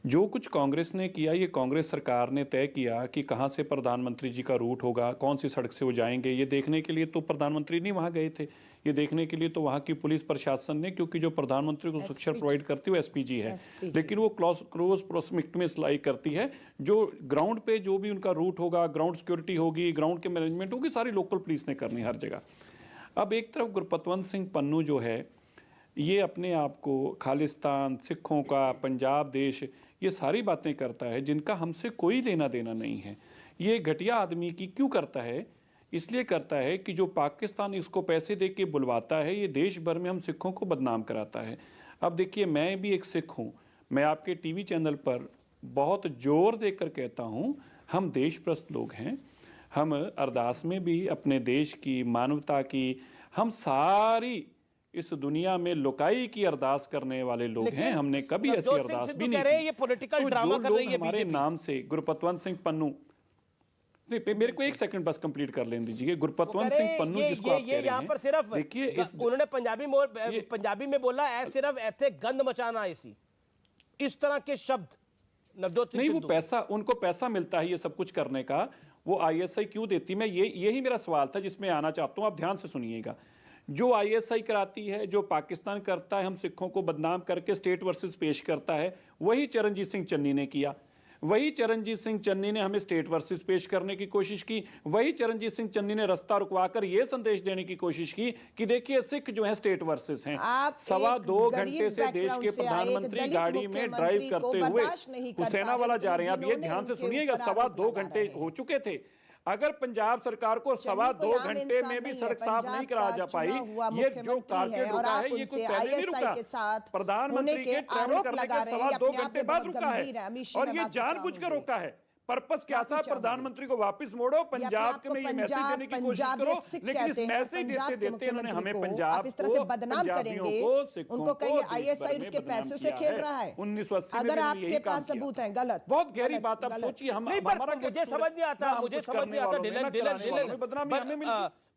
जो कुछ कांग्रेस ने किया, ये कांग्रेस सरकार ने तय किया कि कहाँ से प्रधानमंत्री जी का रूट होगा, कौन सी सड़क से वो जाएंगे। ये देखने के लिए तो प्रधानमंत्री नहीं वहाँ गए थे, ये देखने के लिए तो वहाँ की पुलिस प्रशासन ने, क्योंकि जो प्रधानमंत्री को सुरक्षा प्रोवाइड करती है वो एसपीजी है, लेकिन वो क्लोज प्रोक्सिमिटी में सिलाई करती है। जो ग्राउंड पे जो भी उनका रूट होगा, ग्राउंड सिक्योरिटी होगी, ग्राउंड के मैनेजमेंट होगी, सारी लोकल पुलिस ने करनी हर जगह। अब एक तरफ गुरपतवंत सिंह पन्नू जो है ये अपने आप को खालिस्तान, सिखों का, पंजाब देश, ये सारी बातें करता है जिनका हमसे कोई लेना देना नहीं है। ये घटिया आदमी की क्यों करता है? इसलिए करता है कि जो पाकिस्तान इसको पैसे दे के बुलवाता है, ये देश भर में हम सिखों को बदनाम कराता है। अब देखिए, मैं भी एक सिख हूँ, मैं आपके टीवी चैनल पर बहुत जोर देकर कहता हूँ, हम देशप्रस्त लोग हैं। हम अरदास में भी अपने देश की, मानवता की, हम सारी इस दुनिया में लुकाई की अरदास करने वाले लोग हैं। हमने कभी ऐसी अरदास भी नहीं की। ये पॉलिटिकल ड्रामा कर रही है हमारे नाम से गुरपतवंत सिंह पन्नू, मेरे को एक सेकंड बस कंप्लीट कर लेने दीजिए। गुरपतवंत सिंह पन्नू जिसको आप कह रहे हैं, पर सिर्फ देखिए उन्होंने पंजाबी में बोला है, सिर्फ ऐसे गंद मचाना, ऐसी इस तरह के शब्द नवजोत सिंह नहीं, वो पैसा, उनको पैसा मिलता है ये सब कुछ करने का, वो आईएसआई क्यों देती? मैं यही मेरा सवाल था जिसमें आना चाहता हूं, आप ध्यान से सुनिएगा। जो आईएसआई कराती है, जो पाकिस्तान करता है, हम सिखों को बदनाम करके स्टेट वर्सेस पेश करता है, वही चरणजीत सिंह चन्नी ने किया। वही चरणजीत सिंह चन्नी ने हमें स्टेट वर्सेस पेश करने की कोशिश की। वही चरणजीत सिंह चन्नी ने रास्ता रुकवाकर यह संदेश देने की कोशिश की कि देखिए सिख जो है स्टेट वर्सेस हैं। 2.25 घंटे से देश के प्रधानमंत्री गाड़ी में ड्राइव करते हुए हुसैनावाला जा रहे हैं। आप ये ध्यान से सुनिएगा, 2.25 घंटे हो चुके थे। अगर पंजाब सरकार को 2.25 घंटे में भी सड़क साफ नहीं करा जा पाई, ये जो कारकेड रुका है, ये कुछ पहले नहीं रुका, प्रधानमंत्री के ट्रैवल करने के 2.25 घंटे बाद रुका है। और ये जानबूझकर रोका है। पर्पस क्या था? प्रधानमंत्री को वापस मोड़ो, पंजाब में ये मैसेज देने की कोशिश करो, लेकिन इस मैसेज देते देते इन्होंने हमें पंजाब इस तरह से बदनाम करेंगे, उनको कहेंगे आईएसआई उसके पैसों से खेल रहा है। 1980 अगर आपके पास सबूत है, गलत, बहुत गहरी बात आप सोचिए। मुझे समझ नहीं आता,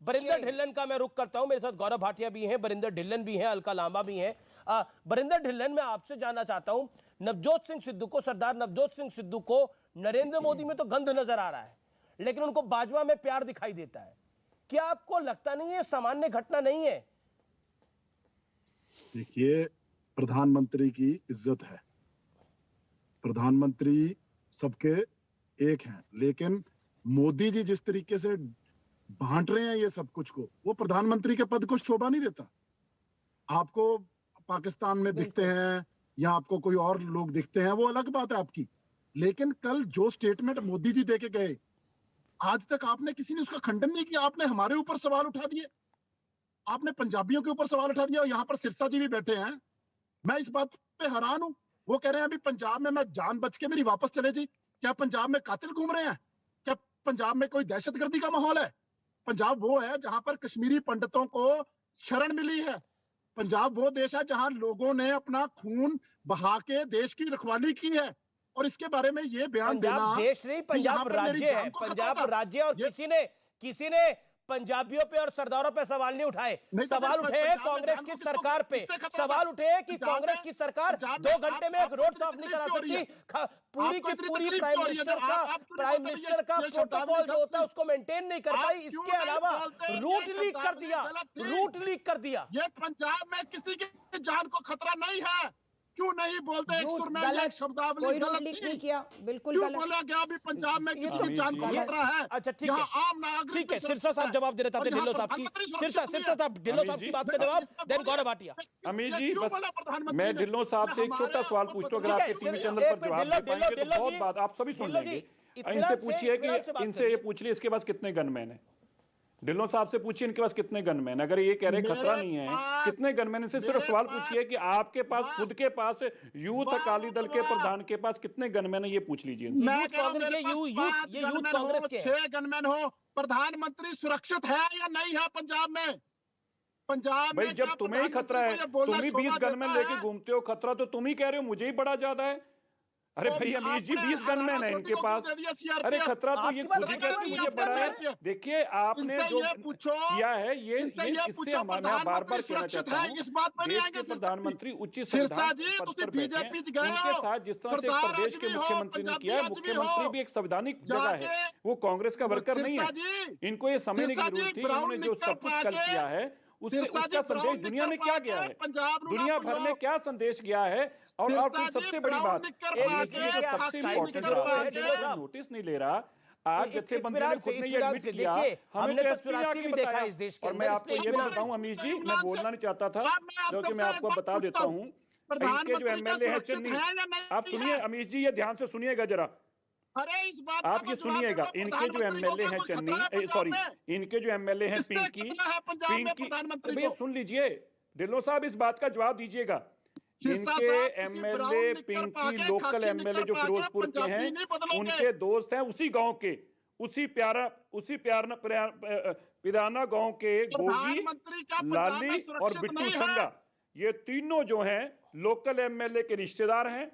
बरिंदर ढिल्लन का मैं रुख करता हूं। मेरे साथ गौरव भाटिया भी हैं, बरिंदर ढिल्लन भी हैं, अलका लांबा भी हैं। बरिंदर ढिल्लन, मैं आपसे जानना चाहता हूं, नवजोत सिंह सिद्धू को, सरदार नवजोत सिंह सिद्धू को नरेंद्र मोदी में तो गंध नजर आ रहा है, लेकिन उनको बाजवा में प्यार दिखाई देता है। क्या आपको लगता नहीं है सामान्य घटना नहीं है? देखिए, प्रधानमंत्री की इज्जत है, प्रधानमंत्री सबके एक हैं, लेकिन मोदी जी जिस तरीके से बांट रहे हैं ये सब कुछ को, वो प्रधानमंत्री के पद को शोभा नहीं देता। आपको पाकिस्तान में दिखते हैं या आपको कोई और लोग दिखते हैं, वो अलग बात है आपकी, लेकिन कल जो स्टेटमेंट मोदी जी देके गए, आज तक आपने किसी ने उसका खंडन नहीं किया। आपने हमारे ऊपर सवाल उठा दिए, आपने पंजाबियों के ऊपर सवाल उठा दिया, और यहाँ पर सिरसा जी भी बैठे हैं। मैं इस बात पे हैरान हूं। वो कह रहे हैं अभी पंजाब में मैं जान बच के मेरी वापस चले जी। क्या पंजाब में कातिल घूम रहे हैं? क्या पंजाब में कोई दहशतगर्दी का माहौल है? पंजाब वो है जहां पर कश्मीरी पंडितों को शरण मिली है। पंजाब वो देश है जहां लोगों ने अपना खून बहा के देश की रखवाली की है, और इसके बारे में ये बयान देना, पंजाब देश नहीं, पंजाब राज्य है, पंजाब राज्य। और किसी ने पंजाबियों पे और सरदारों पे सवाल नहीं उठाए। सवाल उठे हैं कांग्रेस की सरकार पे, सवाल उठे हैं कि कांग्रेस की सरकार 2 घंटे में एक रोड साफ नहीं करा सकती। पूरी की पूरी प्राइम मिनिस्टर का प्रोटोकॉल जो होता है उसको मेंटेन नहीं कर पाई। इसके अलावा रूट लीक कर दिया। ये पंजाब में किसी की जान को खतरा नहीं है, क्यों नहीं बोलते? गलत, कोई रूट लीक नहीं किया, बिल्कुल गलत बोला गया। अभी पंजाब में किसी जान को खतरा है? अच्छा ठीक है, ठीक है, सिरसा साहब जवाब दे रहे थे ढिल्लो साहब की। सिरसा साहब ढिल्लो साहब की बात का जवाब, देन गौरव भाटिया। अमीर जी, बस मैं ढिल्लो साहब से एक छोटा सवाल पूछता हूं, अगर आपके टीवी चैनल पर जवाब दे पाएंगे तो बहुत बात आप सभी सुन लेंगे। इनसे पूछिए कि इनसे ये पूछ लिया इसके पास कितने गनमैन है। ढिल्लों साहब से पूछिए इनके पास कितने गनमैन, अगर ये कह रहे खतरा नहीं है, कितने गनमैन? इनसे सिर्फ सवाल पूछिए कि आपके पास खुद के पास यूथ अकाली दल के प्रधान के पास कितने गनमैन है, ये पूछ लीजिए। यूथ कांग्रेस के 6 गनमैन हो। प्रधानमंत्री सुरक्षित है या नहीं है पंजाब में? पंजाब भाई जब तुम्हें ही खतरा है, तुम ही 20 गनमैन लेके घूमते हो, खतरा तो तुम ही कह रहे हो, मुझे ही बड़ा ज्यादा है। अरे भाई अमीर जी 20 गनमैन है इनके पास, अरे खतरा तो ये खुद ही कहते मुझे बड़ा है। देखिए आपने जो किया है ये इससे हमारा बार बार कहना चाहता हूँ, देश के प्रधानमंत्री उच्च संविधान पद पर बैठे हैं, उनके साथ जिस तरह से प्रदेश के मुख्यमंत्री ने किया है, मुख्यमंत्री भी एक संवैधानिक जगह है, वो कांग्रेस का वर्कर नहीं है। इनको ये समझने की जरूरत थी, इन्होंने जो सब कुछ कल किया है उससे उसका संदेश दुनिया में क्या गया है, दुनिया भर में क्या संदेश गया है। और फिर सबसे बड़ी बात, सबसे इम्पोर्टेंट बात, नोटिस नहीं ले रहा। आज जत्थेबंदी ने खुद ने ये एडमिट किया, हमने तो 84 भी देखा इस देश के और मैं आपको ये भी बताऊं अमीश जी, मैं बोलना नहीं चाहता था, क्योंकि मैं आपको बता देता हूं, इनके जो एमएलए हैं चन्नी, आप सुनिए अमीश जी, ये ध्यान से सुनिएगा जरा, अरे इस बात आप ये सुनिएगा, इनके जो एमएलए हैं चन्नी, सॉरी, इनके जो एमएलए हैं पिंकी, भैया सुन लीजिए ढिल्लों साहब, इस बात का जवाब दीजिएगा। इनके एमएलए पिंकी, लोकल एमएलए जो फिरोजपुर के हैं, उनके दोस्त हैं उसी गांव के, उसी पिराना गांव के गोगी, लाली और बिट्टू संगा, ये तीनों जो हैं लोकल एमएलए के रिश्तेदार हैं।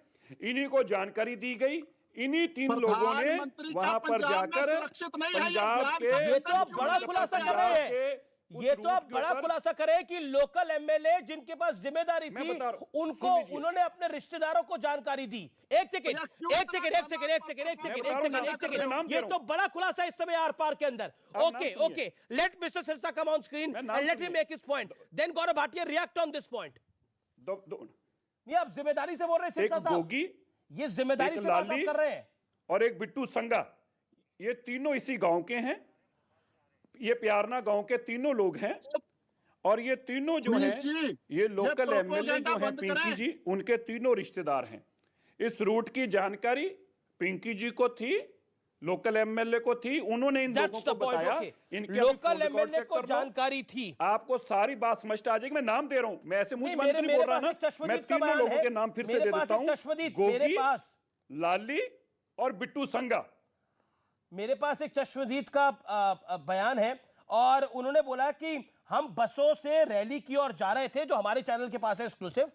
इन्हीं को जानकारी दी गई, इन्हीं 3 लोगों ने वहां पर जाकर पंजाब के, ये तो आप बड़ा खुलासा कर रहे हैं, ये तो आप बड़ा खुलासा करें कि लोकल एमएलए जिनके पास जिम्मेदारी थी उनको उन्होंने अपने रिश्तेदारों को जानकारी दी। एक सेकंड, ये तो बड़ा खुलासा इस समय आर पार के अंदर। Okay, let mister Sirsa come on screen and let him make his point, then Gaurav Bhatia react on this point. ये आप जिम्मेदारी से बोल रहे हैं सिरसा साहब, ये जिम्मेदारी से बात कर रहे हैं। और एक बिट्टू संगा, ये तीनों इसी गांव के हैं, ये प्यारना गांव के तीनों लोग हैं, और ये तीनों जो हैं, ये लोकल एमएलए जो हैं पिंकी जी, उनके तीनों रिश्तेदार हैं। इस रूट की जानकारी पिंकी जी को थी, लोकल एमएलए को थी, उन्होंने इन लोगों को बताया, इनके लोकल एमएलए को जानकारी थी। आपको सारी बात समझ आ जाएगी, मैं नाम दे रहा हूं, मैं ऐसे मुझे बोल रहा ना, मैं तीनों लोगों के नाम फिर से दे देता हूं, गोगी, लाली और बिट्टू संगा। मेरे पास एक चश्मदीद का बयान है, और उन्होंने बोला कि हम बसों से रैली की ओर जा रहे थे, जो हमारे चैनल के पास है एक्सक्लूसिव।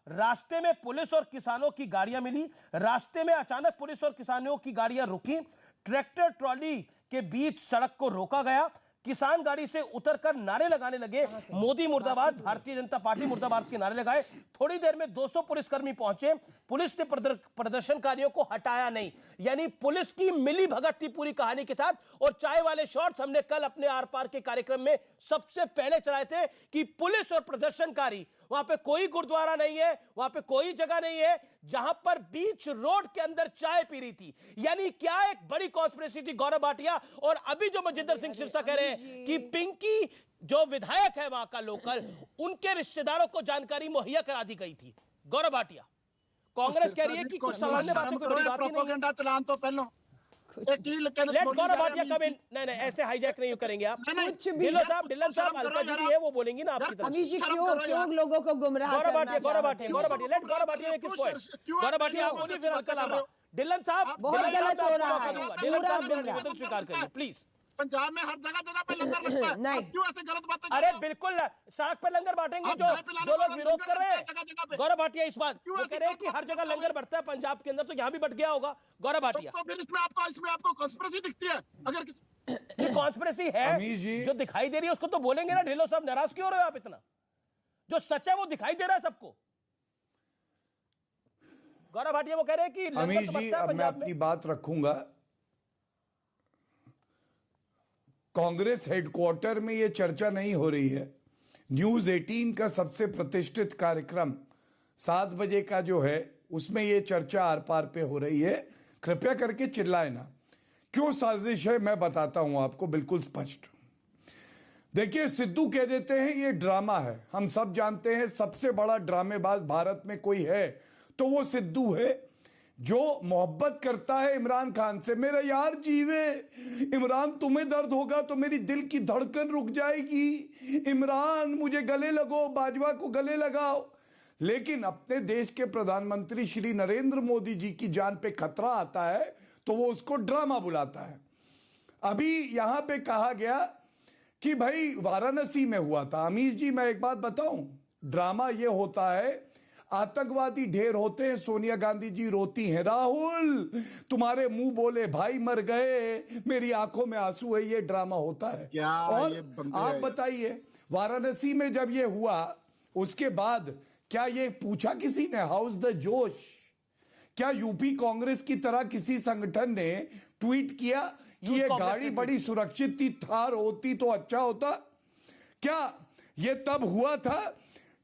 रास्ते में पुलिस और किसानों की गाड़ियां मिली, रास्ते में अचानक पुलिस और किसानों की गाड़ियां रुकी, ट्रैक्टर ट्रॉली के बीच सड़क को रोका गया, किसान गाड़ी से उतरकर नारे लगाने लगे, मोदी मुर्दाबाद, भारतीय जनता पार्टी मुर्दाबाद के नारे लगाए। थोड़ी देर में 200 पुलिसकर्मी पहुंचे, पुलिस ने प्रदर्शनकारियों को हटाया नहीं, यानी पुलिस की मिली भगत थी पूरी कहानी के साथ। और चाय वाले शॉट्स हमने कल अपने आर पार के कार्यक्रम में सबसे पहले चलाए थे कि पुलिस और प्रदर्शनकारी, वहां पे कोई गुरुद्वारा नहीं है, वहां पे कोई जगह नहीं है जहां पर बीच रोड के अंदर चाय पी रही थी। यानी क्या एक बड़ी कॉन्स्पिरेसी थी गौरव भाटिया। और अभी जो मजिंदर सिंह सिरसा कह रहे हैं कि पिंकी जो विधायक है वहां का लोकल, उनके रिश्तेदारों को जानकारी मुहैया करा दी गई थी। गौरव भाटिया, कांग्रेस कह रही है कि कुछ सामान्य बातों की बड़ी बात ही नहीं है। लेट गौरव भाटिया कम इन। नहीं, ऐसे हाईजैक नहीं करेंगे आप। ढिल्लों साहब अलका जी भी है, वो बोलेंगी ना आपकी तरफ। अमीश जी क्यों लोगों को गुमराह करना चाहते हैं? Gaurav Bhatia, late Gaurav Bhatia make his point. Gaurav Bhatia आप बोलिए, फिर अलका लामा। ढिल्लन साहब बहुत गलत हो रहा है, पूरा गुमराह। स्वीकार करिए प्लीज। पंजाब में हर जगह पे लंगर लगता है, नहीं क्यों ऐसे गलत बातें? अरे बिल्कुल, सड़क पर लंगर बांटेंगे जो लोग विरोध कर रहे हैं। गौरव भाटिया इस बात वो कह रहे हैं कि हर जगह लंगर बढ़ता है पंजाब के अंदर, तो यहाँ भी बढ़ गया होगा। गौरव भाटिया, तो फिर इसमें आपको कॉन्स्पिरेसी दिखती है? अगर ये कॉन्स्पिरेसी है जो दिखाई दे रही है उसको तो बोलेंगे ना। ढिल्लों साहब नाराज क्यों हो रहे हो आप इतना? जो सच है वो दिखाई दे रहा है सबको। गौरव भाटिया वो कह रहे हैं कि अमीश जी, अब मैं अपनी बात रखूंगा। कांग्रेस हेडक्वार्टर में यह चर्चा नहीं हो रही है। न्यूज 18 का सबसे प्रतिष्ठित कार्यक्रम 7 बजे का जो है, उसमें यह चर्चा आर पार पे हो रही है। कृपया करके चिल्लाए ना। क्यों साजिश है मैं बताता हूं आपको बिल्कुल स्पष्ट। देखिए, सिद्धू कह देते हैं ये ड्रामा है। हम सब जानते हैं सबसे बड़ा ड्रामेबाज भारत में कोई है तो वो सिद्धू है, जो मोहब्बत करता है इमरान खान से। मेरा यार जीवे इमरान, तुम्हें दर्द होगा तो मेरी दिल की धड़कन रुक जाएगी। इमरान मुझे गले लगो, बाजवा को गले लगाओ। लेकिन अपने देश के प्रधानमंत्री श्री नरेंद्र मोदी जी की जान पे खतरा आता है तो वो उसको ड्रामा बुलाता है। अभी यहां पे कहा गया कि भाई वाराणसी में हुआ था। अमीश जी, मैं एक बात बताऊं, ड्रामा ये होता है, आतंकवादी ढेर होते हैं, सोनिया गांधी जी रोती हैं, राहुल तुम्हारे मुंह बोले भाई मर गए, मेरी आंखों में आंसू है, ये ड्रामा होता है। और आप बताइए, वाराणसी में जब ये हुआ उसके बाद क्या ये पूछा किसी ने, हाउस द जोश? क्या यूपी कांग्रेस की तरह किसी संगठन ने ट्वीट किया कि ये गाड़ी बड़ी सुरक्षित थी, थार होती तो अच्छा होता? क्या ये तब हुआ था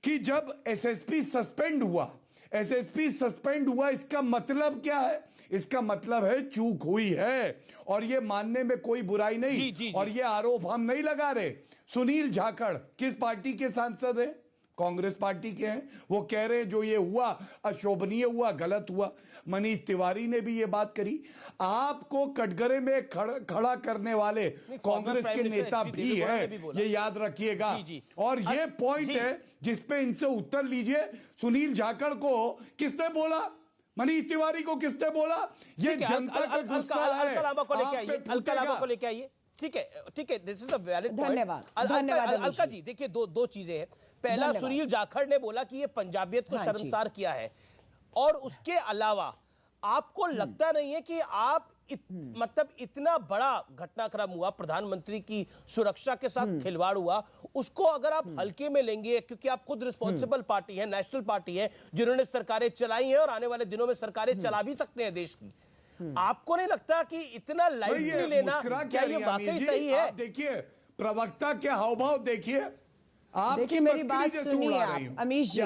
कि जब एसएसपी सस्पेंड हुआ, एसएसपी सस्पेंड हुआ, इसका मतलब क्या है? इसका मतलब है चूक हुई है और ये मानने में कोई बुराई नहीं। जी। और ये आरोप हम नहीं लगा रहे। सुनील जाखड़ किस पार्टी के सांसद हैं? कांग्रेस पार्टी के हैं। वो कह रहे हैं जो ये हुआ अशोभनीय हुआ, गलत हुआ। मनीष तिवारी ने भी ये बात करी। आपको कटघरे में खड़ा करने वाले कांग्रेस के नेता भी हैं, ये याद रखिएगा। और ये पॉइंट है जिसपे इनसे उत्तर लीजिए। सुनील जाखड़ को किसने बोला? मनीष तिवारी को किसने बोला? ये जनता का गुस्सा है। अलका को लेके आइए। ठीक है, this is a valid point. धन्यवाद अलका जी, देखिए दो चीजें हैं। पहला, सुनील जाखड़ ने बोला कि ये पंजाबियत को शर्मसार किया है, और उसके अलावा आपको लगता नहीं है कि आप मतलब इतना बड़ा घटनाक्रम हुआ, प्रधानमंत्री की सुरक्षा के साथ खिलवाड़ हुआ, उसको अगर आप हल्के में लेंगे, क्योंकि आप खुद रिस्पॉन्सिबल पार्टी है, नेशनल पार्टी है, जिन्होंने सरकारें चलाई हैं और आने वाले दिनों में सरकारें चला भी सकते हैं देश की, आपको नहीं लगता कि इतना लाइटली लेना क्या ये वाकई सही है? आप देखिए प्रवक्ता के हाव भाव देखिए। देखिए मेरी बात सुनिए आप अमीश जी,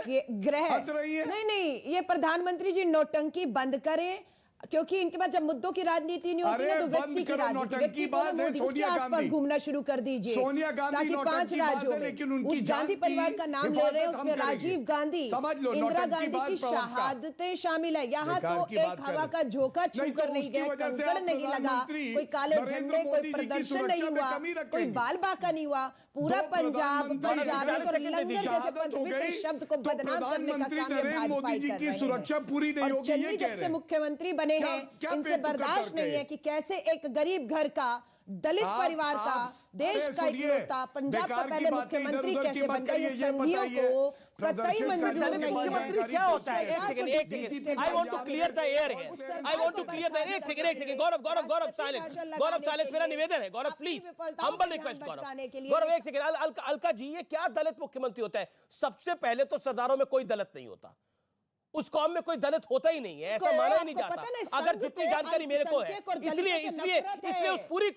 ये ग्रह नहीं, ये प्रधानमंत्री जी नौटंकी बंद करें, क्योंकि इनके पास जब मुद्दों की राजनीति नहीं होती है तो व्यक्ति की राजनीति, उसके आसपास घूमना शुरू कर दीजिए। सोनिया गांधी ताकि 5 राज्यों में उस गांधी परिवार का नाम ले रहे हैं, उसमें राजीव गांधी, इंदिरा गांधी की शहादतें शामिल है। यहाँ तो एक हवा का झोंका छूकर नहीं गया, कंकड़ नहीं लगा, कोई काले झंडे, कोई प्रदर्शन नहीं हुआ, कोई बाल बांका नहीं हुआ। पूरा पंजाब और लंगर जैसे पवित्र शब्द को बदनाम करने का काम है भाजपा कर रहे हैं। सुरक्षा पूरी नहीं होगी, ये जब से मुख्यमंत्री बने हैं, इनसे बर्दाश्त नहीं है कि कैसे एक गरीब घर का, दलित परिवार का, देश का इकलौता, पंजाब का पहले मुख्यमंत्री कैसे बन गया, ये संघियों को कतई मंजूर नहीं है। क्या होता है? एक second, I want to clear the air here, I want to clear the, एक सेकंड, गौरव साइलेंस, मेरा निवेदन है, Gaurav please, humble request, Gaurav एक सेकंड। अलका जी, ये क्या दलित मुख्यमंत्री होता है? सबसे पहले तो सरदारों में कोई दलित नहीं होता, उस कौम में कोई दलित होता ही नहीं है, ऐसा माना ही नहीं जाता, अगर जितनी जानकारी मेरे को है। इसलिए उस पूरी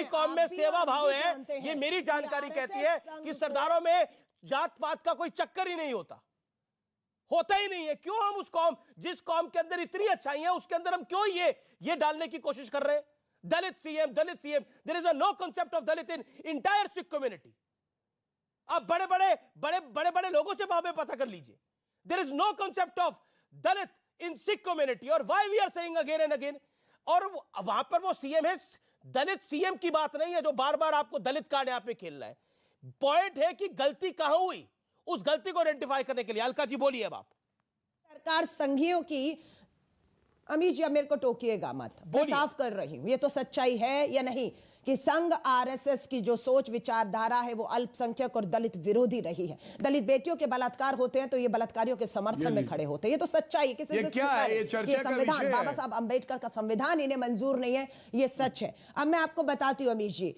कौम में सेवा भाव है। ये मेरी जानकारी कहती है कि सरदारों में जात पात का कोई चक्कर ही नहीं होता ही नहीं है। क्यों हम उस कौम, जिस कौम के अंदर इतनी अच्छाई है, उसके अंदर हम क्यों ये डालने की कोशिश कर रहे हैं? Dalit CM, there is no concept of Dalit in entire Sikh community. आप बड़े लोगों से वहां पे पता कर लीजिए। There is no concept of Dalit in Sikh community, और why we are saying again and again, और वहां पर वो सीएम है, दलित सीएम की बात नहीं है जो बार बार आपको दलित कार्ड यहां पे खेलना है। पॉइंट है कि गलती कहां हुई, उस गलती को आइडेंटिफाई करने के लिए। अलका जी बोलिए अब आप। सरकार संघियों की, अमीश जी अब मेरे को टोकिएगा मत, मैं साफ कर रही हूं, ये तो सच्चाई है या नहीं कि संघ आरएसएस की जो सोच विचारधारा है वो अल्पसंख्यक और दलित विरोधी रही है। दलित बेटियों के बलात्कार होते हैं तो ये बलात्कारियों के समर्थन में खड़े होते हैं, ये तो सच्चाई है। किसी से संविधान, बाबा साहब अंबेडकर का संविधान इन्हें मंजूर नहीं है, ये सच है। अब मैं आपको बताती हूँ अमीश जी,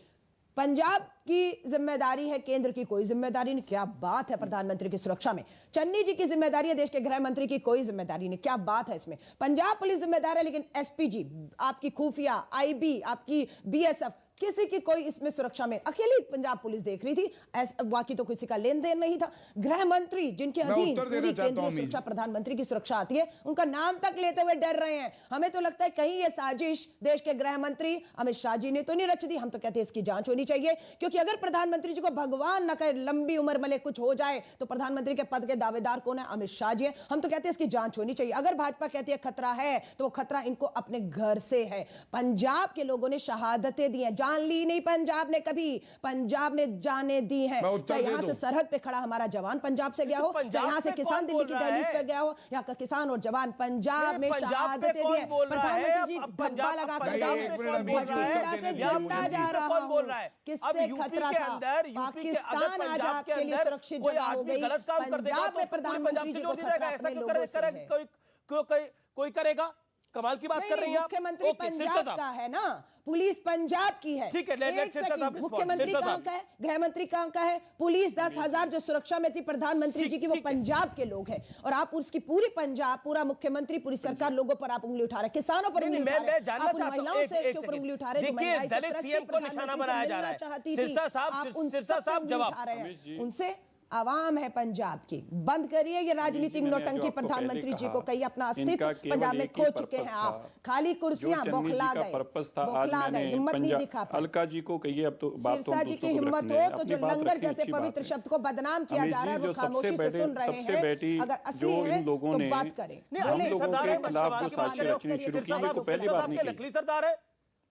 पंजाब की जिम्मेदारी है, केंद्र की कोई जिम्मेदारी नहीं। क्या बात है प्रधानमंत्री की सुरक्षा में? चन्नी जी की जिम्मेदारी है, देश के गृह मंत्री की कोई जिम्मेदारी नहीं। क्या बात है इसमें? पंजाब पुलिस जिम्मेदार है, लेकिन एसपीजी, आपकी खुफिया, आईबी, आपकी बीएसएफ, किसी की कोई इसमें सुरक्षा में, अकेली पंजाब पुलिस देख रही थी, बाकी तो किसी का लेन देन नहीं था। गृह मंत्री जिनके अधीन पूरी केंद्रीय सुरक्षा प्रधानमंत्री की सुरक्षा आती है, उनका नाम तक लेते हुए डर रहे हैं। हमें तो लगता है कहीं ये साजिश देश के गृह मंत्री अमित शाह जी ने तो नहीं रच दी। हम तो कहते हैं इसकी जांच होनी चाहिए, क्योंकि अगर प्रधानमंत्री जी को भगवान न करे लंबी उम्र मिले, कुछ हो जाए, तो प्रधानमंत्री के पद के दावेदार कौन है? अमित शाह जी है। हम तो कहते हैं इसकी जांच होनी चाहिए। अगर भाजपा कहती है खतरा है, तो वो खतरा इनको अपने घर से है। पंजाब के लोगों ने शहादतें दी हैं, जान ली नहीं पंजाब ने कभी, पंजाब ने जाने दी हैं। चाहे यहाँ से सरहद पे खड़ा हमारा जवान पंजाब से गया हो, चाहे यहाँ से किसान दिल्ली की दहलीज पर गया हो, यहाँ का किसान और जवान पंजाब में शहादतें दी हैं। प्रधानमंत्री जी धब्बा लगाकर झंडा जा रहा है, किससे खतरा था? पाकिस्तान आज आपके लिए सुरक्षित जगह हो गई। पंजाब में प्रधानमंत्री जी को खतरा अपने लोगों से है। कोई करेगा? कमाल की बात कर रही हैं आप। मुख्यमंत्री पंजाब का है ना, पुलिस पंजाब की है। ठीक है, मुख्यमंत्री कहां का है? गृह मंत्री कहां का है? पुलिस 10,000 जो सुरक्षा में थी प्रधानमंत्री जी की, वो पंजाब के लोग हैं। और आप उसकी पूरी पंजाब, पूरा मुख्यमंत्री, पूरी सरकार लोगों पर आप उंगली उठा रहे, किसानों पर उंगली उठा रहे, आप उन महिलाओं से के ऊपर उंगली उठा रहे जो महिलाएं दलित सीएम को निशाना बनाया जा रहा है। सिरसा साहब जवाब उनसे आवाम है पंजाब की। बंद करिए ये राजनीतिक नौटंकी। प्रधानमंत्री जी को कहिए अपना अस्तित्व पंजाब में खो चुके हैं आप। खाली कुर्सियां बौखला गए, हिम्मत नहीं दिखा पाए। अलका जी को कहिए अब तो सिरसा जी की हिम्मत हो तो जो लंगर जैसे पवित्र शब्द को बदनाम किया जा रहा है वो खामोशी से सुन रहे हैं। अगर असली है तो बात करें। नकली सरदार है,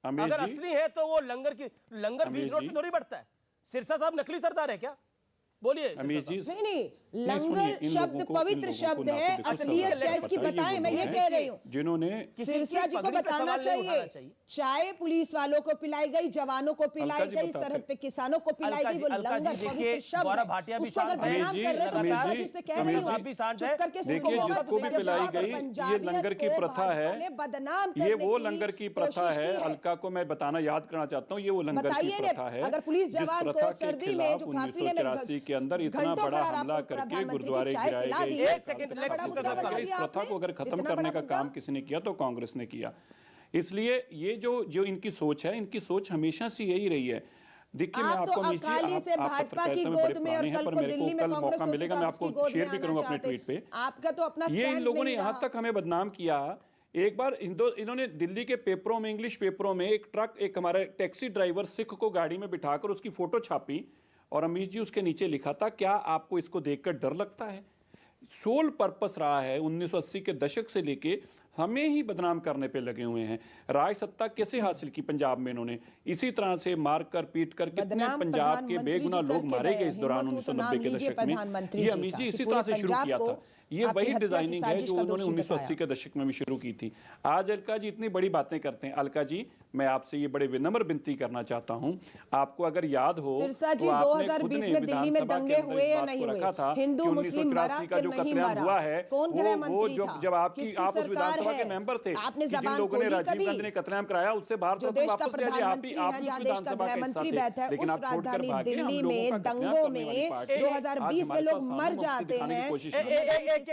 अगर असली है तो वो लंगर बीच रोड पे थोड़ी बढ़ता है। सिरसा साहब नकली सरदार है क्या? बोलिए अमीर जी। नहीं, लंगर शब्द पवित्र शब्द है, असलियत क्या इसकी बताएं, मैं ये कह रही हूँ। जिन्होंने सिरसा जी को बताना चाहिए, चाय पुलिस वालों को पिलाई गई, जवानों को पिलाई गई, सरहद पे किसानों को पिलाई गई, वो लंगर पवित्र शब्द है। उसको अगर बदनाम कर रहे तो सिरसा जी से कह रही हूँ चुप करके देखिए, जिसको भी पिलाई गई ये लंगर की प्रथा है, बदनाम ये वो लंगर की प्रथा है। अलका को मैं बताना याद करना चाहता हूँ, ये वो लंगर की प्रथा है। अगर पुलिस जवान को सर्दी में जो काफिले में के अंदर इतना बड़ा हमला करके गुरुद्वारे गिराए गए, इस प्रथा को अगर खत्म करने का काम किसी ने किया तो कांग्रेस ने किया। इसलिए ये जो इनकी सोच है, इनकी सोच हमेशा से यही रही है। देखिए, मैं आपको अकाली से भाजपा की गोद में और कल को दिल्ली में कांग्रेस मौका मिलेगा, मैं आपको शेयर भी करूंगा अपने ट्वीट पे। आपका तो अपना ये इन लोगों ने यहाँ तक हमें बदनाम किया। एक बार इन्होंने दिल्ली के पेपरों में, इंग्लिश पेपरों में एक हमारे टैक्सी ड्राइवर सिख को गाड़ी में बिठाकर उसकी फोटो छापी और अमीर जी उसके नीचे लिखा था, क्या आपको इसको देखकर डर लगता है? सोल पर्पस रहा है 1980 के दशक से लेके हमें ही बदनाम करने पे लगे हुए हैं। राज सत्ता कैसे हासिल की पंजाब में इन्होंने? इसी तरह से मार कर पीट कर कितने पंजाब के बेगुनाह लोग मारे गए इस दौरान 1990 के दशक में। ये अमीर जी इसी तरह से शुरू किया था। ये वही डिजाइनिंग है जो उन्होंने 1980 के दशक में भी शुरू की थी। आज अलका जी इतनी बड़ी बातें करते हैं। अलका जी, मैं आपसे ये बड़े विनम्र विनती करना चाहता हूं, आपको अगर याद हो सिरसा जी 2020 में दिल्ली में दंगे हुए या नहीं हुए, हिंदू मुस्लिम मरा कि नहीं मरा, कौन गृह मंत्री था, जब आप उस विधानसभा के मेंबर थे, आपने जिन लोगों ने राजीव गांधी ने कत्लेआम कराया, उससे बाहर देश का प्रधानमंत्री है, जहाँ देश का गृह मंत्री बैठा है, उस राजधानी दिल्ली में दंगों में 2020 में लोग मर जाते हैं। मुझे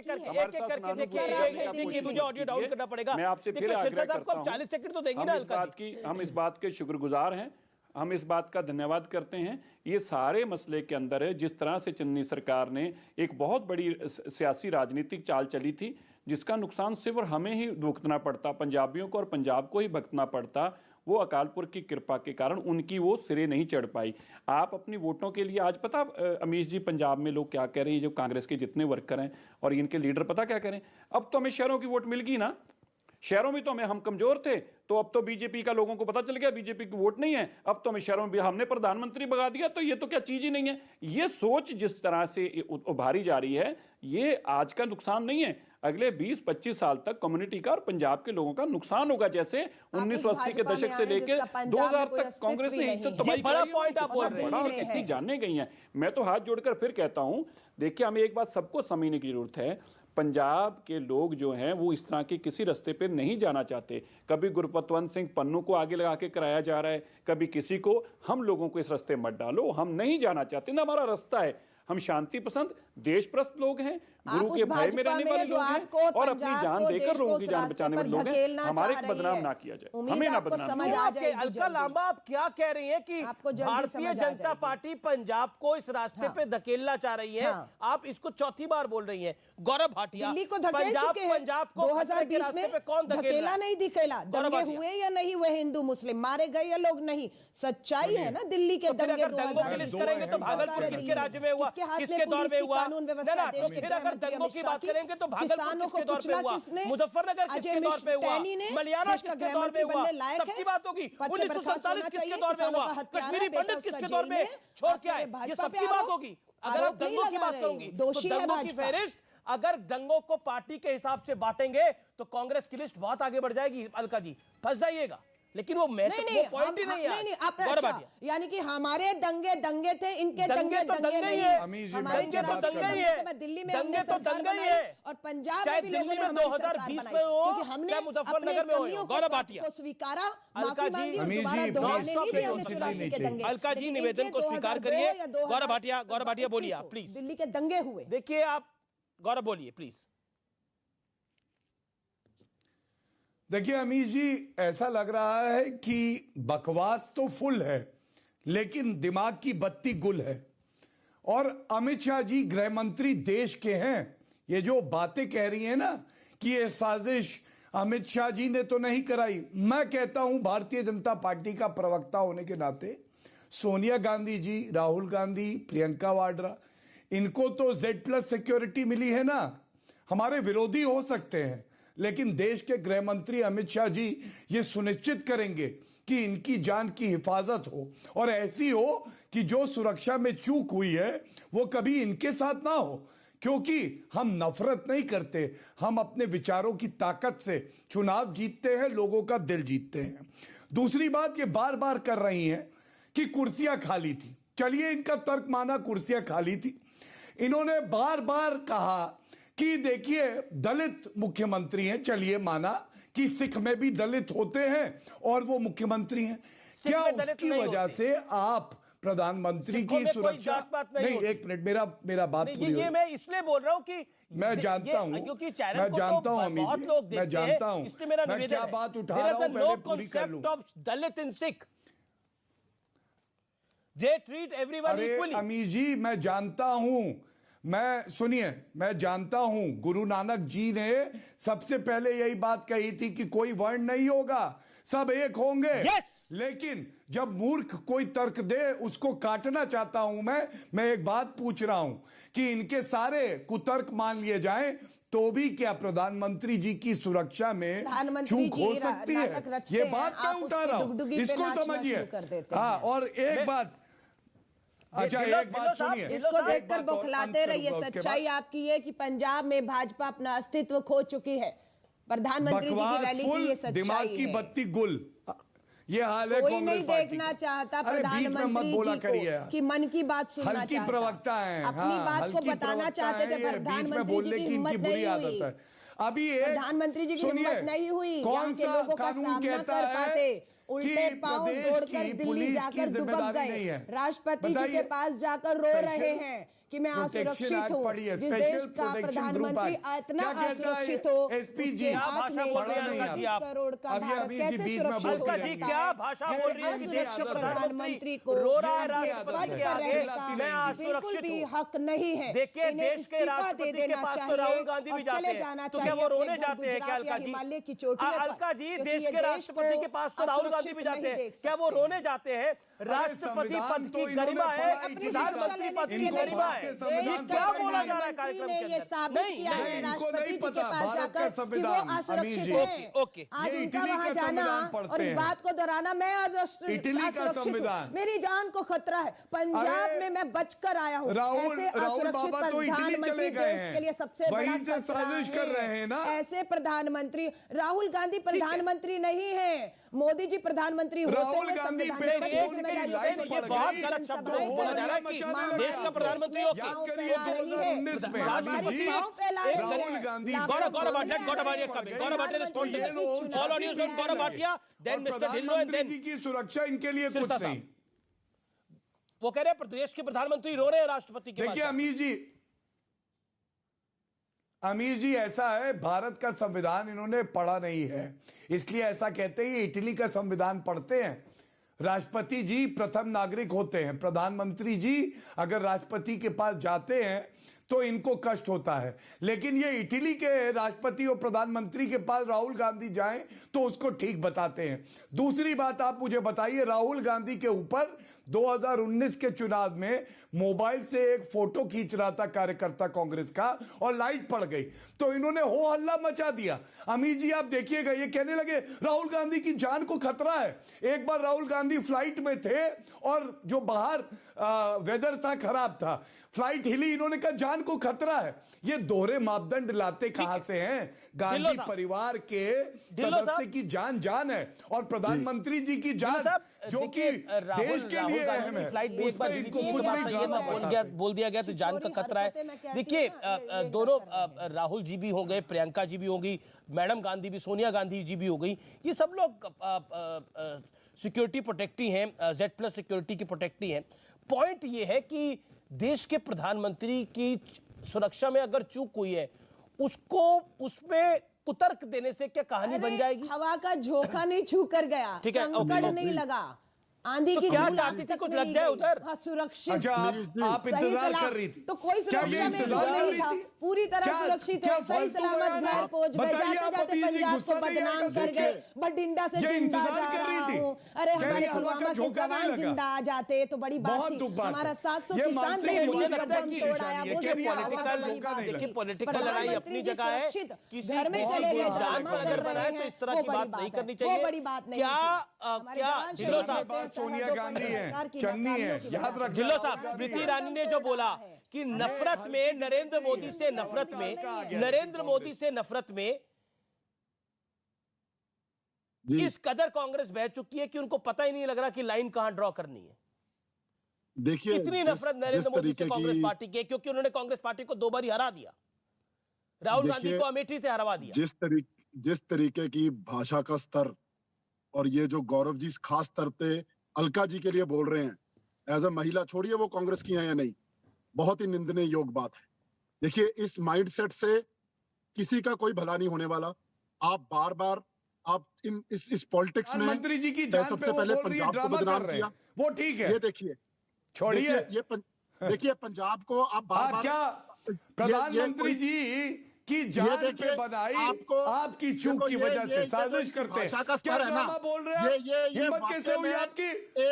ऑडियो डाउन करना पड़ेगा। मैं आपसे फिर आग्रह करता हूं, 40 सेकंड तो देंगे ना अलका जी। हम इस बात के शुक्रगुजार हैं, हम इस बात का धन्यवाद करते हैं। ये सारे मसले के अंदर है जिस तरह से चन्नी सरकार ने एक बहुत बड़ी सियासी राजनीतिक चाल चली थी, जिसका नुकसान सिर्फ हमें ही भुगतना पड़ता, पंजाबियों को और पंजाब को ही भुगतना पड़ता। वो अकालपुर की कृपा के कारण उनकी वो सिरे नहीं चढ़ पाई। आप अपनी वोटों के लिए आज पता अमीश जी, पंजाब में लोग क्या कह रहे हैं, जो कांग्रेस के जितने वर्कर हैं और इनके लीडर पता क्या कह रहे हैं? अब तो हमें शहरों की वोट मिल गई ना, शहरों में तो हम कमजोर थे, तो अब तो बीजेपी का लोगों को पता चल गया बीजेपी की वोट नहीं है, अब तो हमें शहरों में हमने प्रधानमंत्री भगा दिया, तो ये तो क्या चीज ही नहीं है। ये सोच जिस तरह से उभारी जा रही है, ये आज का नुकसान नहीं है, अगले 20-25 साल तक कम्युनिटी का और पंजाब के लोगों का नुकसान होगा। जैसे 1980 के दशक से लेकर 2000 तक कांग्रेस ने एक तो तबाही कितनी जानने गई है। मैं तो हाथ जोड़कर फिर कहता हूं, देखिए हमें एक बात सबको समझने की जरूरत है, पंजाब के लोग जो हैं वो इस तरह के किसी रास्ते पे नहीं जाना चाहते। कभी गुरपतवंत सिंह पन्नू को आगे लगा के कराया जा रहा है, कभी किसी को। हम लोगों को इस रास्ते मत डालो, हम नहीं जाना चाहते ना, हमारा रास्ता है। हम शांति पसंद देशप्रस्त लोग हैं, गुरु के भय में रहने वाले लोग हैं और अपनी जान देकर लोगों की जान बचाने वाले लोग हैं। हमारे को बदनाम ना किया जाए, हमें ना बदनाम किया जाए। अलका लांबा, आप क्या कह रही हैं कि भारतीय जनता पार्टी पंजाब को इस रास्ते पे धकेलना चाह रही है? आप इसको चौथी बार बोल रही हैं। गौरव भाटिया, दिल्ली को धकेल चुके हैं। पंजाब को 2020 में कौन धकेला नहीं दिखेला, दंगे हुए या नहीं हुए, हिंदू मुस्लिम मारे गए या लोग नहीं, सच्चाई है ना। दिल्ली के दंगे 2020 करेंगे तो भागलपुर किसके राज्य में हुआ, किसके दौर में हुआ? फिर अगर दंगों की बात करेंगे तो भागलपुर किसके दौर पे हुआ, मुजफ्फरनगर किसके दौर पे हुआ, मलयाना किसके दौर पे हुआ? सबकी बात होगी। 1947 किसके दौर में हुआ, कश्मीरी पंडित किसके दौर में छोड़ के आए, ये सबकी बात होगी। अगर आप दंगों की बात करोगी तो दंगों की फहरिस्त, अगर दंगों को पार्टी के हिसाब से बांटेंगे तो कांग्रेस की लिस्ट बहुत आगे बढ़ जाएगी। अलका जी फंस जाइएगा, लेकिन वो मैं तो वो पॉइंट ही नहीं है। यानी कि हमारे दंगे थे, इनके दंगे तो दंगे ही है, हमारे जो दंगे ही है, दिल्ली में हमने सरकार बनाई और पंजाब में भी लोगों ने हमारी सरकार बनाई, क्योंकि हमने अपने कमियों को स्वीकारा, माफी मांगी और दोबारा दोहराने नहीं दिया हमने 84 के दंगे। अलका जी निवेदन को स्वीकार करिए। गौरव भाटिया बोलिए आप प्लीज। दिल्ली के दंगे हुए, देखिए आप गौरव बोलिए प्लीज। देखिए अमीर जी, ऐसा लग रहा है कि बकवास तो फुल है लेकिन दिमाग की बत्ती गुल है। और अमित शाह जी गृह मंत्री देश के हैं। ये जो बातें कह रही हैं ना कि ये साजिश अमित शाह जी ने तो नहीं कराई, मैं कहता हूं भारतीय जनता पार्टी का प्रवक्ता होने के नाते सोनिया गांधी जी, राहुल गांधी, प्रियंका वाड्रा, इनको तो Z+ सिक्योरिटी मिली है ना। हमारे विरोधी हो सकते हैं, लेकिन देश के गृह मंत्री अमित शाह जी ये सुनिश्चित करेंगे कि इनकी जान की हिफाजत हो, और ऐसी हो कि जो सुरक्षा में चूक हुई है वो कभी इनके साथ ना हो। क्योंकि हम नफरत नहीं करते, हम अपने विचारों की ताकत से चुनाव जीतते हैं, लोगों का दिल जीतते हैं। दूसरी बात, ये बार बार कर रही हैं कि कुर्सियां खाली थी। चलिए, इनका तर्क माना कुर्सियां खाली थी। इन्होंने बार बार कहा कि देखिए दलित मुख्यमंत्री हैं। चलिए, माना कि सिख में भी दलित होते हैं और वो मुख्यमंत्री हैं। क्या उसकी वजह से आप प्रधानमंत्री की सुरक्षा नहीं, एक मिनट, मेरा बात पूरी हो। ये मैं इसलिए बोल रहा हूं कि मैं जानता हूं, क्योंकि मैं जानता हूं अमित जी, मैं जानता हूं, मैं क्या बात उठा रहा हूं पहले पूरी कर लूं। दलित इन Sikh, they treat everyone equally। Amit ji, मैं जानता हूं, सुनिए, मैं जानता हूं गुरु नानक जी ने सबसे पहले यही बात कही थी कि कोई वर्ण नहीं होगा, सब एक होंगे। लेकिन जब मूर्ख कोई तर्क दे उसको काटना चाहता हूं मैं एक बात पूछ रहा हूं कि इनके सारे कुतर्क मान लिए जाएं तो भी क्या प्रधानमंत्री जी की सुरक्षा में चूक हो सकती है? ये बात मैं उठा रहा हूं, इसको समझिए। हाँ, और एक बात, अच्छा एक बात सुनिए, इसको देखकर बौखलाते रहिए। सच्चाई आपकी है कि पंजाब में भाजपा अपना अस्तित्व खो चुकी है। प्रधानमंत्री जी की रैली की ये सच्चाई दिमाग की बत्ती गुल, ये हाल है। कोई नहीं देखना चाहता प्रधानमंत्री जी को कि मन की बात सुनना चाहता। हल्की प्रवक्ता हैं, अपनी बात को बताना चाहते थे, प्रधानमंत्री जी की हिम्मत नहीं हुई। अभी प्रधानमंत्री जी की हिम्मत नहीं हुई यहाँ के लोगों का सामना कर पाते। उल्टे पांव दौड़कर दिल्ली जाकर दुबक गए, राष्ट्रपति जी के पास जाकर रो रहे हैं कि मैं असुरक्षित हूँ। जिस देश का प्रधानमंत्री इतना असुरक्षित हो, उसके हाथ में 20 करोड़ का भारत कैसे सुरक्षित हो सकता है? असुरक्षित प्रधानमंत्री को पद पर रहने का बिल्कुल भी हक नहीं है। देखिए, देश के राष्ट्रपति के पास तो राहुल गांधी भी जाते हैं, तो क्या वो रोने जाते हैं क्या अलका जी? हिमालय की चोटी अलका जी, देश के राष्ट्रपति के पास तो राहुल गांधी भी जाते हैं, क्या वो रोने जाते हैं? राष्ट्रपति पद की गरिमा है, प्रधानमंत्री पद की गरिमा है। क्या बोला जा रहा है कार्यक्रम के अंदर? ये साबित किया है राष्ट्रपति जी के पास जाकर कि वो असुरक्षित है। आज उनका वहां जाना और इस बात को दोहराना, मैं असुरक्षित हूं, मेरी जान को खतरा है, पंजाब में मैं बचकर आया हूं। ऐसे असुरक्षित प्रधानमंत्री देश के लिए सबसे बड़ा साजिश कर रहे हैं ना। ऐसे प्रधानमंत्री, राहुल गांधी प्रधानमंत्री नहीं है, मोदी जी प्रधानमंत्री होते राहुल गांधी बहुत गलत शब्द बोला जा रहा है कि देश का प्रधानमंत्री हो। 2019 में राहुल गांधी, प्रधानमंत्री की सुरक्षा इनके लिए कुछ नहीं। वो कह रहे हैं देश के प्रधानमंत्री रो रहे हैं राष्ट्रपति के। देखिए अमीर जी ऐसा है, भारत का संविधान इन्होंने पढ़ा नहीं है, इसलिए ऐसा कहते हैं। इटली का संविधान पढ़ते हैं, राष्ट्रपति जी प्रथम नागरिक होते हैं, प्रधानमंत्री जी अगर राष्ट्रपति के पास जाते हैं तो इनको कष्ट होता है। लेकिन ये इटली के राष्ट्रपति और प्रधानमंत्री के पास राहुल गांधी जाएं तो उसको ठीक बताते हैं। दूसरी बात, आप मुझे बताइए, राहुल गांधी के ऊपर 2019 के चुनाव में मोबाइल से एक फोटो खींच रहा था कार्यकर्ता कांग्रेस का और लाइट पड़ गई तो इन्होंने हो हल्ला मचा दिया। अमित जी आप देखिएगा, ये कहने लगे राहुल गांधी की जान को खतरा है। एक बार राहुल गांधी फ्लाइट में थे और जो बाहर वेदर था, खराब था, फ्लाइट हिली, इन्होंने कहा जान को खतरा है। ये दोहरे मापदंड लाते कहां से हैं? गांधी परिवार के सदस्य की जान है और प्रधानमंत्री जी की जान जो कि देश के लिए अहम है, उस पर इनको कुछ नहीं बोल दिया गया तो जान का खतरा है। देखिए, दोनों राहुल जी भी हो गए, प्रियंका जी भी होगी, मैडम गांधी भी, सोनिया गांधी जी भी हो गई, ये सब लोग सिक्योरिटी प्रोटेक्टी हैं, Z+ सिक्योरिटी की प्रोटेक्टी हैं। पॉइंट ये है कि देश के प्रधानमंत्री की सुरक्षा में अगर चूक हुई है, उसको उसमें कुतर्क देने से क्या कहानी बन जाएगी? हवा का झोंका नहीं छू कर गया, ठीक है, कंकड़ नहीं लगा। आंधी तो की क्या धूल चाहती आज थी, तक कुछ नहीं लग जाए गई। उधर? हाँ, सुरक्षित। अच्छा, आप सही इंतजार सलामत। कर रही थी? तो कोई क्या ये सुरक्षा में इंतजार कर नहीं रही था, थी? पूरी तरह सुरक्षित है, सही फालतू सलामत बयान घर है? पहुंच गए, बताइए, जाते आप जाते अभी पंजाब को गुस्सा नहीं आएगा? बदनाम कर गए, देखिए, बठिंडा से ये जिंदा इंतजार जा कर रही रहा थी। हूँ। अरे क्या हमारे ये हवा का पुलवामा के झोंका नहीं जवान लगा? जिंदा आ जाते तो बड़ी बात बहुत थी। दुख बात हमारा है। 700 ये किसान मानसिक बहनों बीमारी का का दम बहुत तोड़ाया, निशानी है। वो कह रही है, बहुत हवा का बड़ी झोंका बात नहीं है। लगा। देखिए पॉलिटिकल लड़ाई प्रधानमंत्री अपनी जी जगह है, सुरक्षित किसी घर में किसी चले की गए, जान ड्रामा पर अगर कर रहे बनाए तो हैं, इस तरह वो की बड़ी बात नहीं बात है। करनी वो चाहिए। बड़ी बात नहीं क्या थी। हमारे क्या जवान ढिल्लो शहीद साहब, होते हैं सोनिया सरहदों पर गांधी है, सरकार की चन्नी है, नाकामियों की याद वजह से। रखना। ढिल्लो साहब, स्मृति ईरानी ने जो बोला कि नफरत में, नरेंद्र मोदी से नफरत में, नरेंद्र मोदी से नफरत में इस कदर कांग्रेस बह चुकी है कि उनको पता ही नहीं लग रहा कि लाइन कहां ड्रॉ करनी है। देखिए, इतनी नफरत नरेंद्र मोदी से कांग्रेस पार्टी की, क्योंकि उन्होंने कांग्रेस पार्टी को 2 बार ही हरा दिया, राहुल गांधी को अमेठी से हरवा दिया। जिस तरीके की भाषा का स्तर, और ये जो गौरव जी खास स्तर पे अलका जी के लिए बोल रहे हैं, एज अ महिला, छोड़िए वो कांग्रेस की हैं या नहीं, बहुत ही निंदनीय योग बात है। देखिए, इस माइंडसेट से किसी का कोई भला नहीं होने वाला। आप बार बार आप इस पॉलिटिक्स में प्रधानमंत्री जी की जान पे सबसे वो पहले बोल रही है, पंजाब को ड्रामा कर बदनाम रहे किया। हैं, वो ठीक है, ये देखिए, छोड़िए। देखिए पंजाब को आप बार बार क्या प्रधानमंत्री जी की जान पे बनाई आपकी चूक की वजह से साजिश करते हैं? क्या ड्रामा बोल रहे हैं? हिम्मत कैसे हुई आपकी?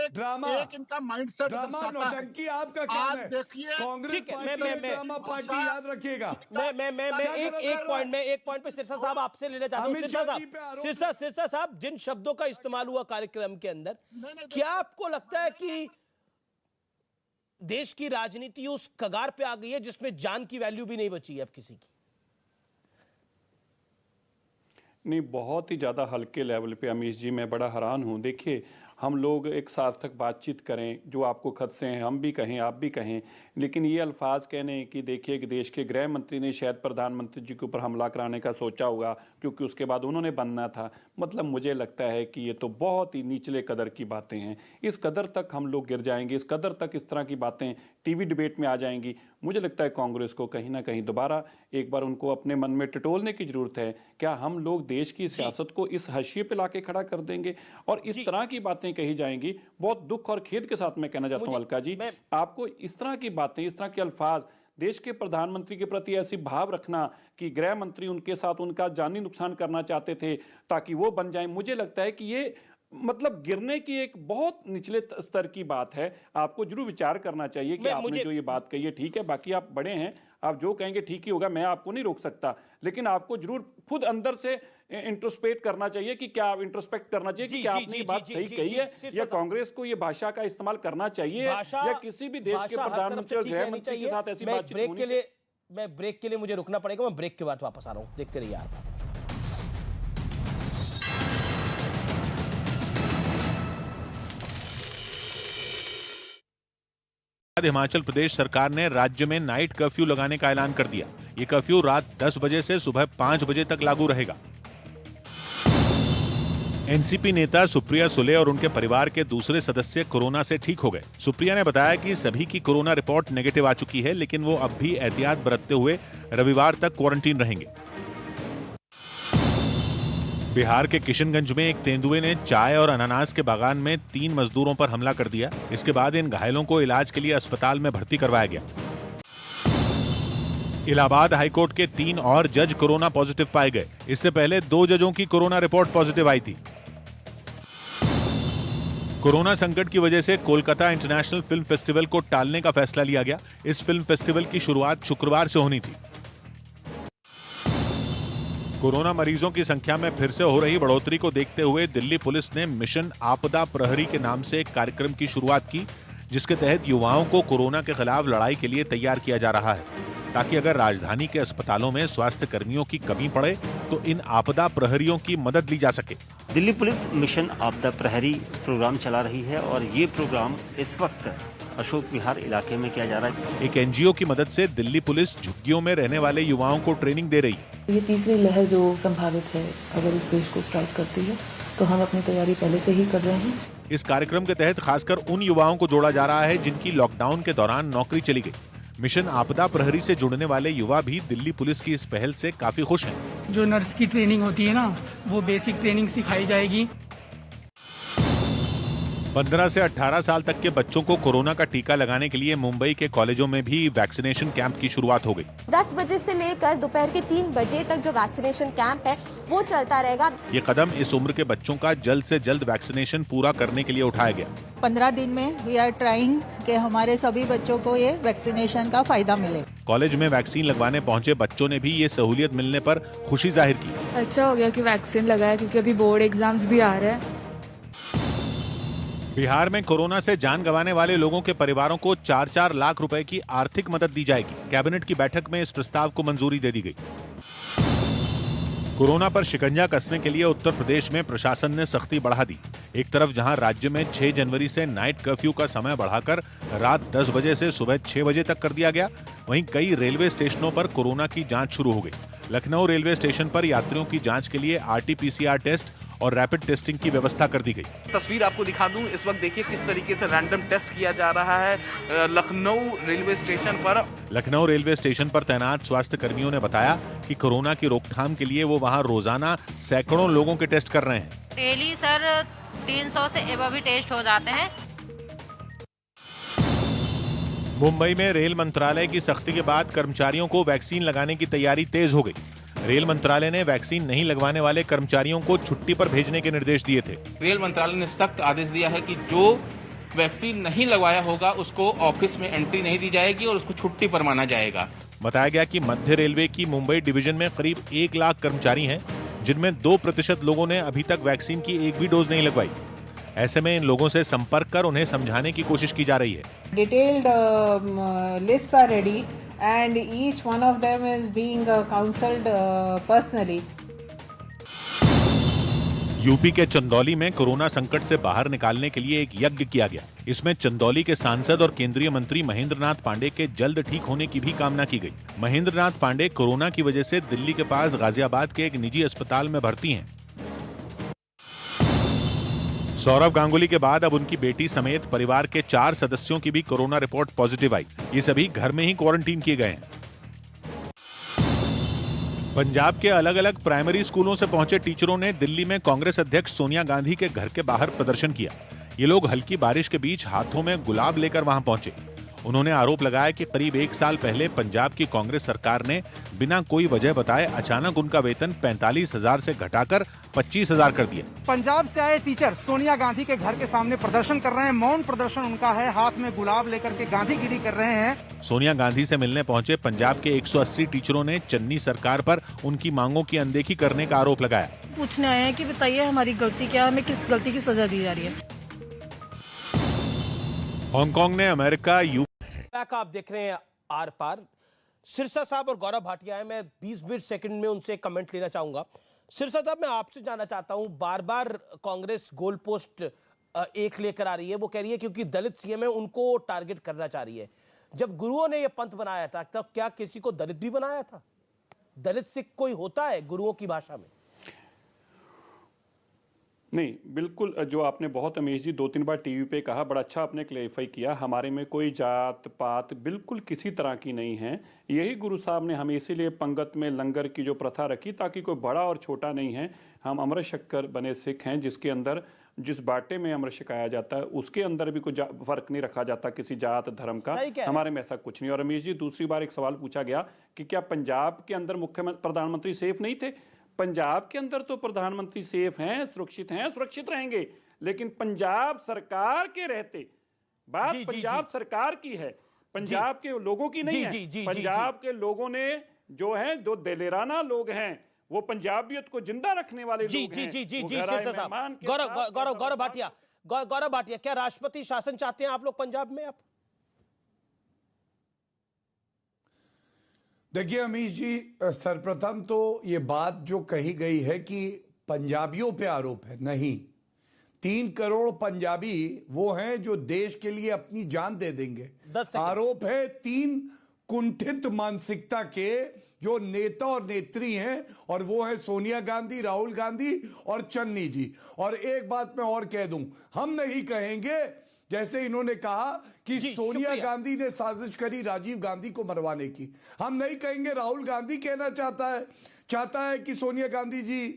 ड्रामा, इनका माइंडसेट, ड्रामा, नौटंकी आपका काम है। कांग्रेस पार्टी ड्रामा पार्टी, याद रखिएगा। मैं एक पॉइंट पे सिरसा साहब आपसे लेना चाहता हूं। सिरसा साहब, जिन शब्दों का इस्तेमाल हुआ कार्यक्रम के अंदर, क्या आपको लगता है कि देश की राजनीति उस कगार पे आ गई है जिसमें जान की वैल्यू भी नहीं बची है अब किसी की? नहीं, बहुत ही ज़्यादा हल्के लेवल पे अमीश जी, मैं बड़ा हैरान हूँ। देखिए, हम लोग एक सार्थक बातचीत करें, जो आपको खदशे हैं हम भी कहें, आप भी कहें, लेकिन ये अल्फाज कहने कि देखिए कि देश के गृह मंत्री ने शायद प्रधानमंत्री जी के ऊपर हमला कराने का सोचा होगा क्योंकि उसके बाद उन्होंने बनना था, मतलब मुझे लगता है कि ये तो बहुत ही निचले कदर की बातें हैं। इस कदर तक हम लोग गिर जाएंगे, इस कदर तक इस तरह की बातें टीवी डिबेट में आ जाएंगी। मुझे लगता है कांग्रेस को कहीं ना कहीं दोबारा एक बार उनको अपने मन में टटोलने की जरूरत है। क्या हम लोग देश की सियासत को इस हाशिए पे लाके खड़ा कर देंगे और इस तरह की बातें कही जाएंगी? बहुत दुख और खेद के साथ मैं कहना चाहता हूं अलका जी, आपको इस तरह की बातें, इस तरह के अल्फाज देश के प्रधानमंत्री के प्रति ऐसी भाव रखना कि गृह मंत्री उनके साथ उनका जानी नुकसान करना चाहते थे ताकि वो बन जाएं, मुझे लगता है कि ये मतलब गिरने की एक बहुत निचले स्तर की बात है। आपको जरूर विचार करना चाहिए कि आपने जो ये बात कही है ठीक है, बाकी आप बड़े हैं, आप जो कहेंगे ठीक ही होगा, मैं आपको नहीं रोक सकता, लेकिन आपको जरूर खुद अंदर से इंट्रोस्पेक्ट करना चाहिए कि क्या इंट्रोस्पेक्ट करना चाहिए कि क्या आपने ये बात सही कही है, या कांग्रेस को ये भाषा का इस्तेमाल करना चाहिए, या किसी भी देश के प्रधानमंत्री और गृह मंत्री के साथ ऐसी बातचीत होनी चाहिए। मैं ब्रेक के लिए मुझे रुकना पड़ेगा, मैं ब्रेक के बाद वापस आ रहा हूं, देखते रहिए आप। हिमाचल प्रदेश सरकार ने राज्य में नाइट कर्फ्यू लगाने का ऐलान कर दिया। ये कर्फ्यू रात 10 बजे से सुबह 5 बजे तक लागू रहेगा। एनसीपी नेता सुप्रिया सुले और उनके परिवार के दूसरे सदस्य कोरोना से ठीक हो गए। सुप्रिया ने बताया कि सभी की कोरोना रिपोर्ट नेगेटिव आ चुकी है, लेकिन वो अब भी एहतियात बरतते हुए रविवार तक क्वारंटीन रहेंगे। बिहार के किशनगंज में एक तेंदुए ने चाय और अनानास के बागान में 3 मजदूरों पर हमला कर दिया। इसके बाद इन घायलों को इलाज के लिए अस्पताल में भर्ती करवाया गया। इलाहाबाद हाईकोर्ट के 3 और जज कोरोना पॉजिटिव पाए गए। इससे पहले 2 जजों की कोरोना रिपोर्ट पॉजिटिव आई थी। कोरोना संकट की वजह से कोलकाता इंटरनेशनल फिल्म फेस्टिवल को टालने का फैसला लिया गया। इस फिल्म फेस्टिवल की शुरुआत शुक्रवार से होनी थी। कोरोना मरीजों की संख्या में फिर से हो रही बढ़ोतरी को देखते हुए दिल्ली पुलिस ने मिशन आपदा प्रहरी के नाम से एक कार्यक्रम की शुरुआत की, जिसके तहत युवाओं को कोरोना के खिलाफ लड़ाई के लिए तैयार किया जा रहा है, ताकि अगर राजधानी के अस्पतालों में स्वास्थ्य कर्मियों की कमी पड़े तो इन आपदा प्रहरियों की मदद ली जा सके। दिल्ली पुलिस मिशन आपदा प्रहरी प्रोग्राम चला रही है और ये प्रोग्राम इस वक्त अशोक विहार इलाके में किया जा रहा है। एक एनजीओ की मदद से दिल्ली पुलिस झुग्गियों में रहने वाले युवाओं को ट्रेनिंग दे रही है। ये तीसरी लहर जो संभावित है, अगर इस देश को स्ट्राइक करती है तो हम अपनी तैयारी पहले से ही कर रहे हैं। इस कार्यक्रम के तहत खासकर उन युवाओं को जोड़ा जा रहा है जिनकी लॉकडाउन के दौरान नौकरी चली गई। मिशन आपदा प्रहरी से जुड़ने वाले युवा भी दिल्ली पुलिस की इस पहल से काफी खुश हैं। जो नर्स की ट्रेनिंग होती है ना, वो बेसिक ट्रेनिंग सिखाई जाएगी। 15 से 18 साल तक के बच्चों को कोरोना का टीका लगाने के लिए मुंबई के कॉलेजों में भी वैक्सीनेशन कैंप की शुरुआत हो गई। 10 बजे से लेकर दोपहर के 3 बजे तक जो वैक्सीनेशन कैंप है वो चलता रहेगा। ये कदम इस उम्र के बच्चों का जल्द से जल्द वैक्सीनेशन पूरा करने के लिए उठाया गया। 15 दिन में वी आर ट्राइंग कि हमारे सभी बच्चों को ये वैक्सीनेशन का फायदा मिले। कॉलेज में वैक्सीन लगवाने पहुंचे बच्चों ने भी ये सहूलियत मिलने पर खुशी जाहिर की। अच्छा हो गया कि वैक्सीन लगाया, क्योंकि अभी बोर्ड एग्जाम्स भी आ रहे हैं। बिहार में कोरोना से जान गंवाने वाले लोगों के परिवारों को 4-4 लाख रुपए की आर्थिक मदद दी जाएगी। कैबिनेट की बैठक में इस प्रस्ताव को मंजूरी दे दी गई। कोरोना पर शिकंजा कसने के लिए उत्तर प्रदेश में प्रशासन ने सख्ती बढ़ा दी। एक तरफ जहां राज्य में 6 जनवरी से नाइट कर्फ्यू का समय बढ़ाकर रात 10 बजे से सुबह 6 बजे तक कर दिया गया, वहीं कई रेलवे स्टेशनों पर कोरोना की जांच शुरू हो गई। लखनऊ रेलवे स्टेशन पर यात्रियों की जांच के लिए RT-PCR टेस्ट और रैपिड टेस्टिंग की व्यवस्था कर दी गई। तस्वीर आपको दिखा दूं, इस वक्त देखिए किस तरीके से रैंडम टेस्ट किया जा रहा है लखनऊ रेलवे स्टेशन पर। लखनऊ रेलवे स्टेशन पर तैनात स्वास्थ्य कर्मियों ने बताया कि कोरोना की रोकथाम के लिए वो वहां रोजाना सैकड़ों लोगों के टेस्ट कर रहे हैं। डेली सर 300 से एबव भी टेस्ट हो जाते हैं। मुंबई में रेल मंत्रालय की सख्ती के बाद कर्मचारियों को वैक्सीन लगाने की तैयारी तेज हो गई। रेल मंत्रालय ने वैक्सीन नहीं लगवाने वाले कर्मचारियों को छुट्टी पर भेजने के निर्देश दिए थे। रेल मंत्रालय ने सख्त आदेश दिया है कि जो वैक्सीन नहीं लगवाया होगा उसको ऑफिस में एंट्री नहीं दी जाएगी और उसको छुट्टी पर माना जाएगा। बताया गया कि मध्य रेलवे की मुंबई डिवीजन में करीब 1 लाख कर्मचारी हैं, जिनमें 2% लोगों ने अभी तक वैक्सीन की एक भी डोज नहीं लगवाई। ऐसे में इन लोगों से संपर्क कर उन्हें समझाने की कोशिश की जा रही है। Detailed lists are ready and each one of them is being counseled personally. UP के चंदौली में कोरोना संकट से बाहर निकालने के लिए एक यज्ञ किया गया। इसमें चंदौली के सांसद और केंद्रीय मंत्री महेंद्र नाथ पांडे के जल्द ठीक होने की भी कामना की गई। महेंद्र नाथ पांडे कोरोना की वजह से दिल्ली के पास गाजियाबाद के एक निजी अस्पताल में भर्ती हैं। सौरव गांगुली के बाद अब उनकी बेटी समेत परिवार के 4 सदस्यों की भी कोरोना रिपोर्ट पॉजिटिव आई। ये सभी घर में ही क्वारंटीन किए गए हैं। पंजाब के अलग अलग प्राइमरी स्कूलों से पहुंचे टीचरों ने दिल्ली में कांग्रेस अध्यक्ष सोनिया गांधी के घर के बाहर प्रदर्शन किया। ये लोग हल्की बारिश के बीच हाथों में गुलाब लेकर वहां पहुंचे। उन्होंने आरोप लगाया कि करीब 1 साल पहले पंजाब की कांग्रेस सरकार ने बिना कोई वजह बताए अचानक उनका वेतन 45,000 से घटाकर 25,000 कर दिया। पंजाब से आए टीचर सोनिया गांधी के घर के सामने प्रदर्शन कर रहे हैं। मौन प्रदर्शन उनका है, हाथ में गुलाब लेकर के गांधीगिरी कर रहे हैं। सोनिया गांधी से मिलने पहुंचे पंजाब के 180 टीचरों ने चन्नी सरकार पर उनकी मांगों की अनदेखी करने का आरोप लगाया। पूछने आए हैं कि बताइए हमारी गलती क्या है, हमें किस गलती की सजा दी जा रही है। हांगकांग ने अमेरिका आप देख रहे हैं आर पार। सिरसा साहब और गौरव भाटिया है, मैं 20 सेकंड में उनसे कमेंट लेना चाहूंगा। सिरसा साहब, मैं आपसे जानना चाहता हूं, बार बार कांग्रेस गोल पोस्ट एक लेकर आ रही है। वो कह रही है क्योंकि दलित सीएम है उनको टारगेट करना चाह रही है। जब गुरुओं ने यह पंथ बनाया था तब क्या किसी को दलित भी बनाया था? दलित सिख कोई होता है गुरुओं की भाषा में? नहीं, बिल्कुल जो आपने बहुत अमीश जी 2-3 बार टीवी पे कहा, बड़ा अच्छा आपने क्लेरिफाई किया। हमारे में कोई जात पात बिल्कुल किसी तरह की नहीं है। यही गुरु साहब ने हमें इसीलिए पंगत में लंगर की जो प्रथा रखी ताकि कोई बड़ा और छोटा नहीं है। हम अमृत शक्कर बने सिख हैं, जिसके अंदर जिस बाटे में अमृत छकाया जाता है उसके अंदर भी कोई फर्क नहीं रखा जाता किसी जात धर्म का। हमारे में ऐसा कुछ नहीं। और अमीश जी, दूसरी बार एक सवाल पूछा गया कि क्या पंजाब के अंदर मुख्यमंत्री प्रधानमंत्री सेफ नहीं थे? पंजाब के अंदर तो प्रधानमंत्री सेफ हैं, सुरक्षित रहेंगे, लेकिन पंजाब सरकार के रहते बात पंजाब सरकार की है, पंजाब के लोगों की नहीं है। पंजाब के लोगों ने जो है, दो दिलेराना लोग हैं, वो पंजाबियत को जिंदा रखने वाले लोग हैं। गौरव भाटिया, क्या राष्ट्रपति शासन चाहते हैं आप लोग पंजाब में? आप देखिए अमीश जी, सर्वप्रथम तो ये बात जो कही गई है कि पंजाबियों पे आरोप है, नहीं। 3 करोड़ पंजाबी वो हैं जो देश के लिए अपनी जान दे देंगे। आरोप है 3 कुंठित मानसिकता के जो नेता और नेत्री हैं, और वो है सोनिया गांधी, राहुल गांधी और चन्नी जी। और एक बात मैं और कह दूं, हम नहीं कहेंगे जैसे इन्होंने कहा कि सोनिया गांधी ने साजिश करी राजीव गांधी को मरवाने की। हम नहीं कहेंगे राहुल गांधी कहना चाहता है कि सोनिया गांधी जी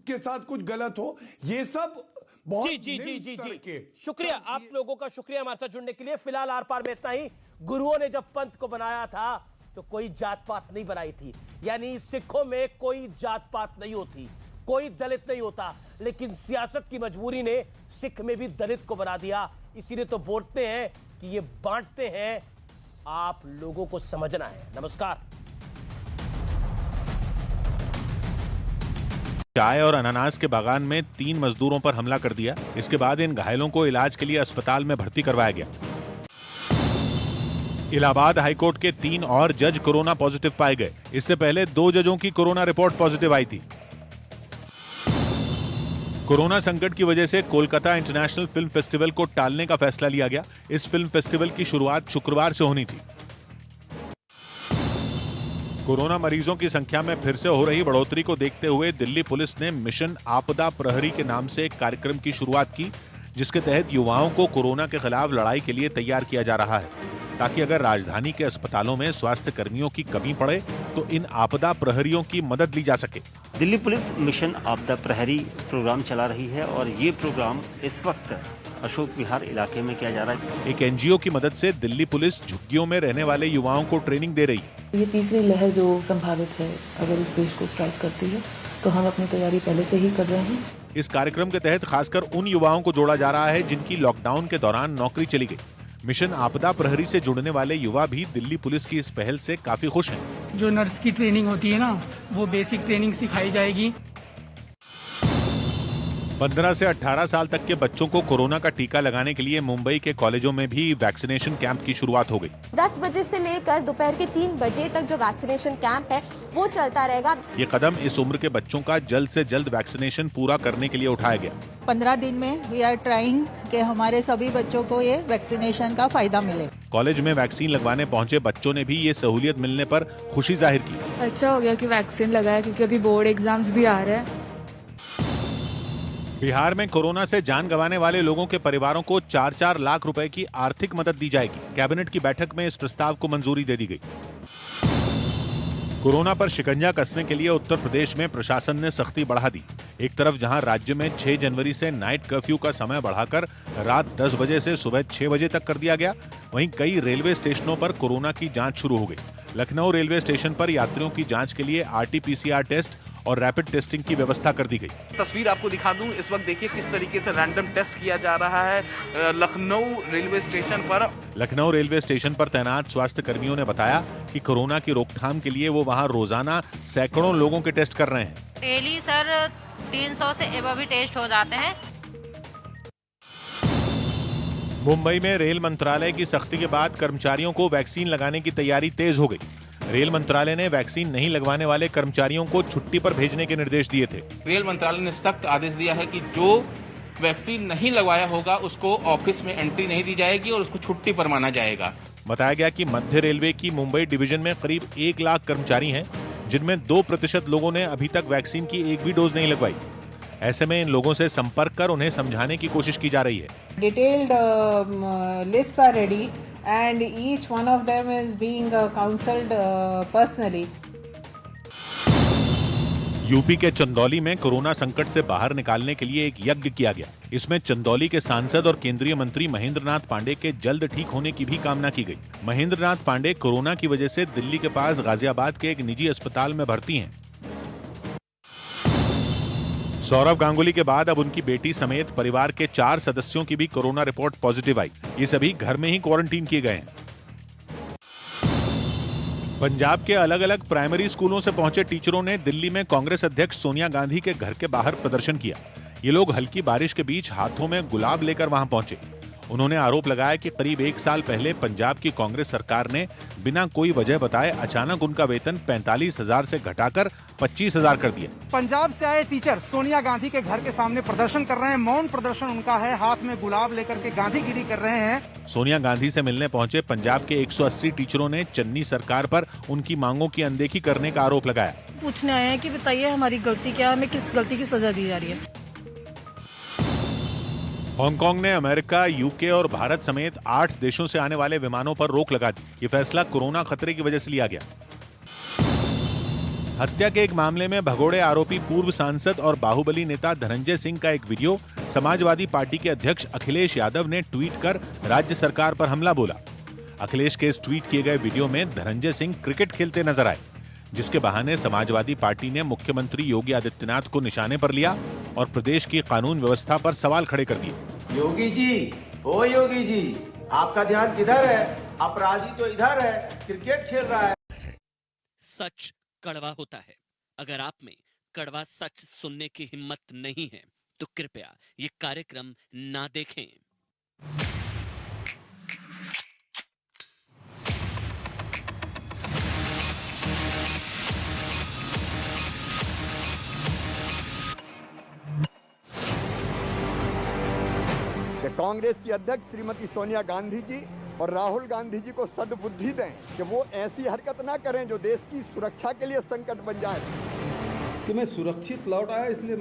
के साथ कुछ गलत हो। ये सब बहुत जी जी जी निम्न जी स्तर जी के। शुक्रिया आप लोगों का, शुक्रिया हमारे साथ जुड़ने के लिए। फिलहाल आर पार में इतना ही। गुरुओं ने जब पंथ को बनाया था तो कोई जात पात नहीं बनाई थी, यानी सिखों में कोई जात पात नहीं होती, कोई दलित नहीं होता, लेकिन सियासत की मजबूरी ने सिख में भी दलित को बना दिया। इसीलिए तो बोलते हैं कि ये बांटते हैं, आप लोगों को समझना है। नमस्कार। चाय और अनानास के बागान में 3 मजदूरों पर हमला कर दिया। इसके बाद इन घायलों को इलाज के लिए अस्पताल में भर्ती करवाया गया। इलाहाबाद हाईकोर्ट के 3 और जज कोरोना पॉजिटिव पाए गए। इससे पहले 2 जजों की कोरोना रिपोर्ट पॉजिटिव आई थी। कोरोना संकट की वजह से कोलकाता इंटरनेशनल फिल्म फेस्टिवल को टालने का फैसला लिया गया। इस फिल्म फेस्टिवल की शुरुआत शुक्रवार से होनी थी। कोरोना मरीजों की संख्या में फिर से हो रही बढ़ोतरी को देखते हुए दिल्ली पुलिस ने मिशन आपदा प्रहरी के नाम से एक कार्यक्रम की शुरुआत की, जिसके तहत युवाओं को कोरोना के खिलाफ लड़ाई के लिए तैयार किया जा रहा है, ताकि अगर राजधानी के अस्पतालों में स्वास्थ्य कर्मियों की कमी पड़े तो इन आपदा प्रहरियों की मदद ली जा सके। दिल्ली पुलिस मिशन आपदा प्रहरी प्रोग्राम चला रही है और ये प्रोग्राम इस वक्त अशोक विहार इलाके में किया जा रहा है। एक एनजीओ की मदद से दिल्ली पुलिस झुग्गियों में रहने वाले युवाओं को ट्रेनिंग दे रही है। ये तीसरी लहर जो संभावित है, अगर इस देश को स्ट्राइक करती है तो हम अपनी तैयारी पहले से ही कर रहे हैं। इस कार्यक्रम के तहत खासकर उन युवाओं को जोड़ा जा रहा है जिनकी लॉकडाउन के दौरान नौकरी चली गई। मिशन आपदा प्रहरी से जुड़ने वाले युवा भी दिल्ली पुलिस की इस पहल से काफी खुश हैं। जो नर्स की ट्रेनिंग होती है ना, वो बेसिक ट्रेनिंग सिखाई जाएगी। 15 से 18 साल तक के बच्चों को कोरोना का टीका लगाने के लिए मुंबई के कॉलेजों में भी वैक्सीनेशन कैंप की शुरुआत हो गई। 10 बजे से लेकर दोपहर के 3 बजे तक जो वैक्सीनेशन कैंप है वो चलता रहेगा। ये कदम इस उम्र के बच्चों का जल्द से जल्द वैक्सीनेशन पूरा करने के लिए उठाया गया। 15 दिन में वी आर ट्राइंग कि हमारे सभी बच्चों को ये वैक्सीनेशन का फायदा मिले। कॉलेज में वैक्सीन लगवाने पहुंचे बच्चों ने भी ये सहूलियत मिलने पर खुशी जाहिर की। अच्छा हो गया कि वैक्सीन लगाया, क्योंकि अभी बोर्ड एग्जाम्स भी आ रहे हैं। बिहार में कोरोना से जान गंवाने वाले लोगों के परिवारों को 4-4 लाख रुपए की आर्थिक मदद दी जाएगी। कैबिनेट की बैठक में इस प्रस्ताव को मंजूरी दे दी गई। कोरोना पर शिकंजा कसने के लिए उत्तर प्रदेश में प्रशासन ने सख्ती बढ़ा दी। एक तरफ जहां राज्य में 6 जनवरी से नाइट कर्फ्यू का समय बढ़ाकर रात 10 बजे से सुबह 6 बजे तक कर दिया गया, वहीं कई रेलवे स्टेशनों पर कोरोना की जांच शुरू हो गई। लखनऊ रेलवे स्टेशन पर यात्रियों की जांच के लिए RT-PCR टेस्ट और रैपिड टेस्टिंग की व्यवस्था कर दी गई। तस्वीर आपको दिखा दूं, इस वक्त देखिए किस तरीके से रैंडम टेस्ट किया जा रहा है लखनऊ रेलवे स्टेशन पर। लखनऊ रेलवे स्टेशन पर तैनात स्वास्थ्य कर्मियों ने बताया कि कोरोना की रोकथाम के लिए वो वहां रोजाना सैकड़ों लोगों के टेस्ट कर रहे हैं। डेली सर 300 से एबव भी टेस्ट हो जाते हैं। मुंबई में रेल मंत्रालय की सख्ती के बाद कर्मचारियों को वैक्सीन लगाने की तैयारी तेज हो गई। रेल मंत्रालय ने वैक्सीन नहीं लगवाने वाले कर्मचारियों को छुट्टी पर भेजने के निर्देश दिए थे। रेल मंत्रालय ने सख्त आदेश दिया है कि जो वैक्सीन नहीं लगवाया होगा उसको ऑफिस में एंट्री नहीं दी जाएगी और उसको छुट्टी पर माना जाएगा। बताया गया कि मध्य रेलवे की मुंबई डिवीजन में करीब 1 लाख कर्मचारी हैं, जिनमें 2% लोगों ने अभी तक वैक्सीन की एक भी डोज नहीं लगवाई। ऐसे में इन लोगों से संपर्क कर उन्हें समझाने की कोशिश की जा रही है। Detailed lists are ready and each one of them is being counseled personally. UP के चंदौली में कोरोना संकट से बाहर निकालने के लिए एक यज्ञ किया गया। इसमें चंदौली के सांसद और केंद्रीय मंत्री महेंद्र नाथ पांडे के जल्द ठीक होने की भी कामना की गई। महेंद्र नाथ पांडे कोरोना की वजह से दिल्ली के पास गाजियाबाद के एक निजी अस्पताल में भर्ती हैं। सौरव गांगुली के बाद अब उनकी बेटी समेत परिवार के 4 सदस्यों की भी कोरोना रिपोर्ट पॉजिटिव आई। ये सभी घर में ही क्वारंटीन किए गए हैं। पंजाब के अलग अलग प्राइमरी स्कूलों से पहुंचे टीचरों ने दिल्ली में कांग्रेस अध्यक्ष सोनिया गांधी के घर के बाहर प्रदर्शन किया। ये लोग हल्की बारिश के बीच हाथों में गुलाब लेकर वहां पहुंचे। उन्होंने आरोप लगाया कि करीब 1 साल पहले पंजाब की कांग्रेस सरकार ने बिना कोई वजह बताए अचानक उनका वेतन 45,000 से घटाकर 25,000 कर दिया। पंजाब से आए टीचर सोनिया गांधी के घर के सामने प्रदर्शन कर रहे हैं। मौन प्रदर्शन उनका है, हाथ में गुलाब लेकर के गांधीगिरी कर रहे हैं। सोनिया गांधी से मिलने पहुंचे पंजाब के 180 टीचरों ने चन्नी सरकार पर उनकी मांगों की अनदेखी करने का आरोप लगाया। पूछने आए हैं कि बताइए हमारी गलती क्या है, हमें किस गलती की सजा दी जा रही है। हांगकांग ने अमेरिका, यूके और भारत समेत 8 देशों से आने वाले विमानों पर रोक लगा दी। ये फैसला कोरोना खतरे की वजह से लिया गया। हत्या के एक मामले में भगोड़े आरोपी पूर्व सांसद और बाहुबली नेता धनंजय सिंह का एक वीडियो समाजवादी पार्टी के अध्यक्ष अखिलेश यादव ने ट्वीट कर राज्य सरकार पर हमला बोला। अखिलेश के इस ट्वीट किए गए वीडियो में धनंजय सिंह क्रिकेट खेलते नजर आए, जिसके बहाने समाजवादी पार्टी ने मुख्यमंत्री योगी आदित्यनाथ को निशाने पर लिया और प्रदेश की कानून व्यवस्था पर सवाल खड़े कर दिए। योगी जी, ओ योगी जी, आपका ध्यान किधर है? अपराधी तो इधर है, क्रिकेट खेल रहा है। सच कड़वा होता है। अगर आप में कड़वा सच सुनने की हिम्मत नहीं है तो कृपया ये कार्यक्रम ना देखें। कांग्रेस की अध्यक्ष श्रीमती सोनिया गांधी जी और राहुल गांधी जी को सद्बुद्धि दें कि वो ऐसी हरकत ना करें जो देश की सुरक्षा के लिए संकट बन जाए। कि मैं सुरक्षित लौट आया इसलिए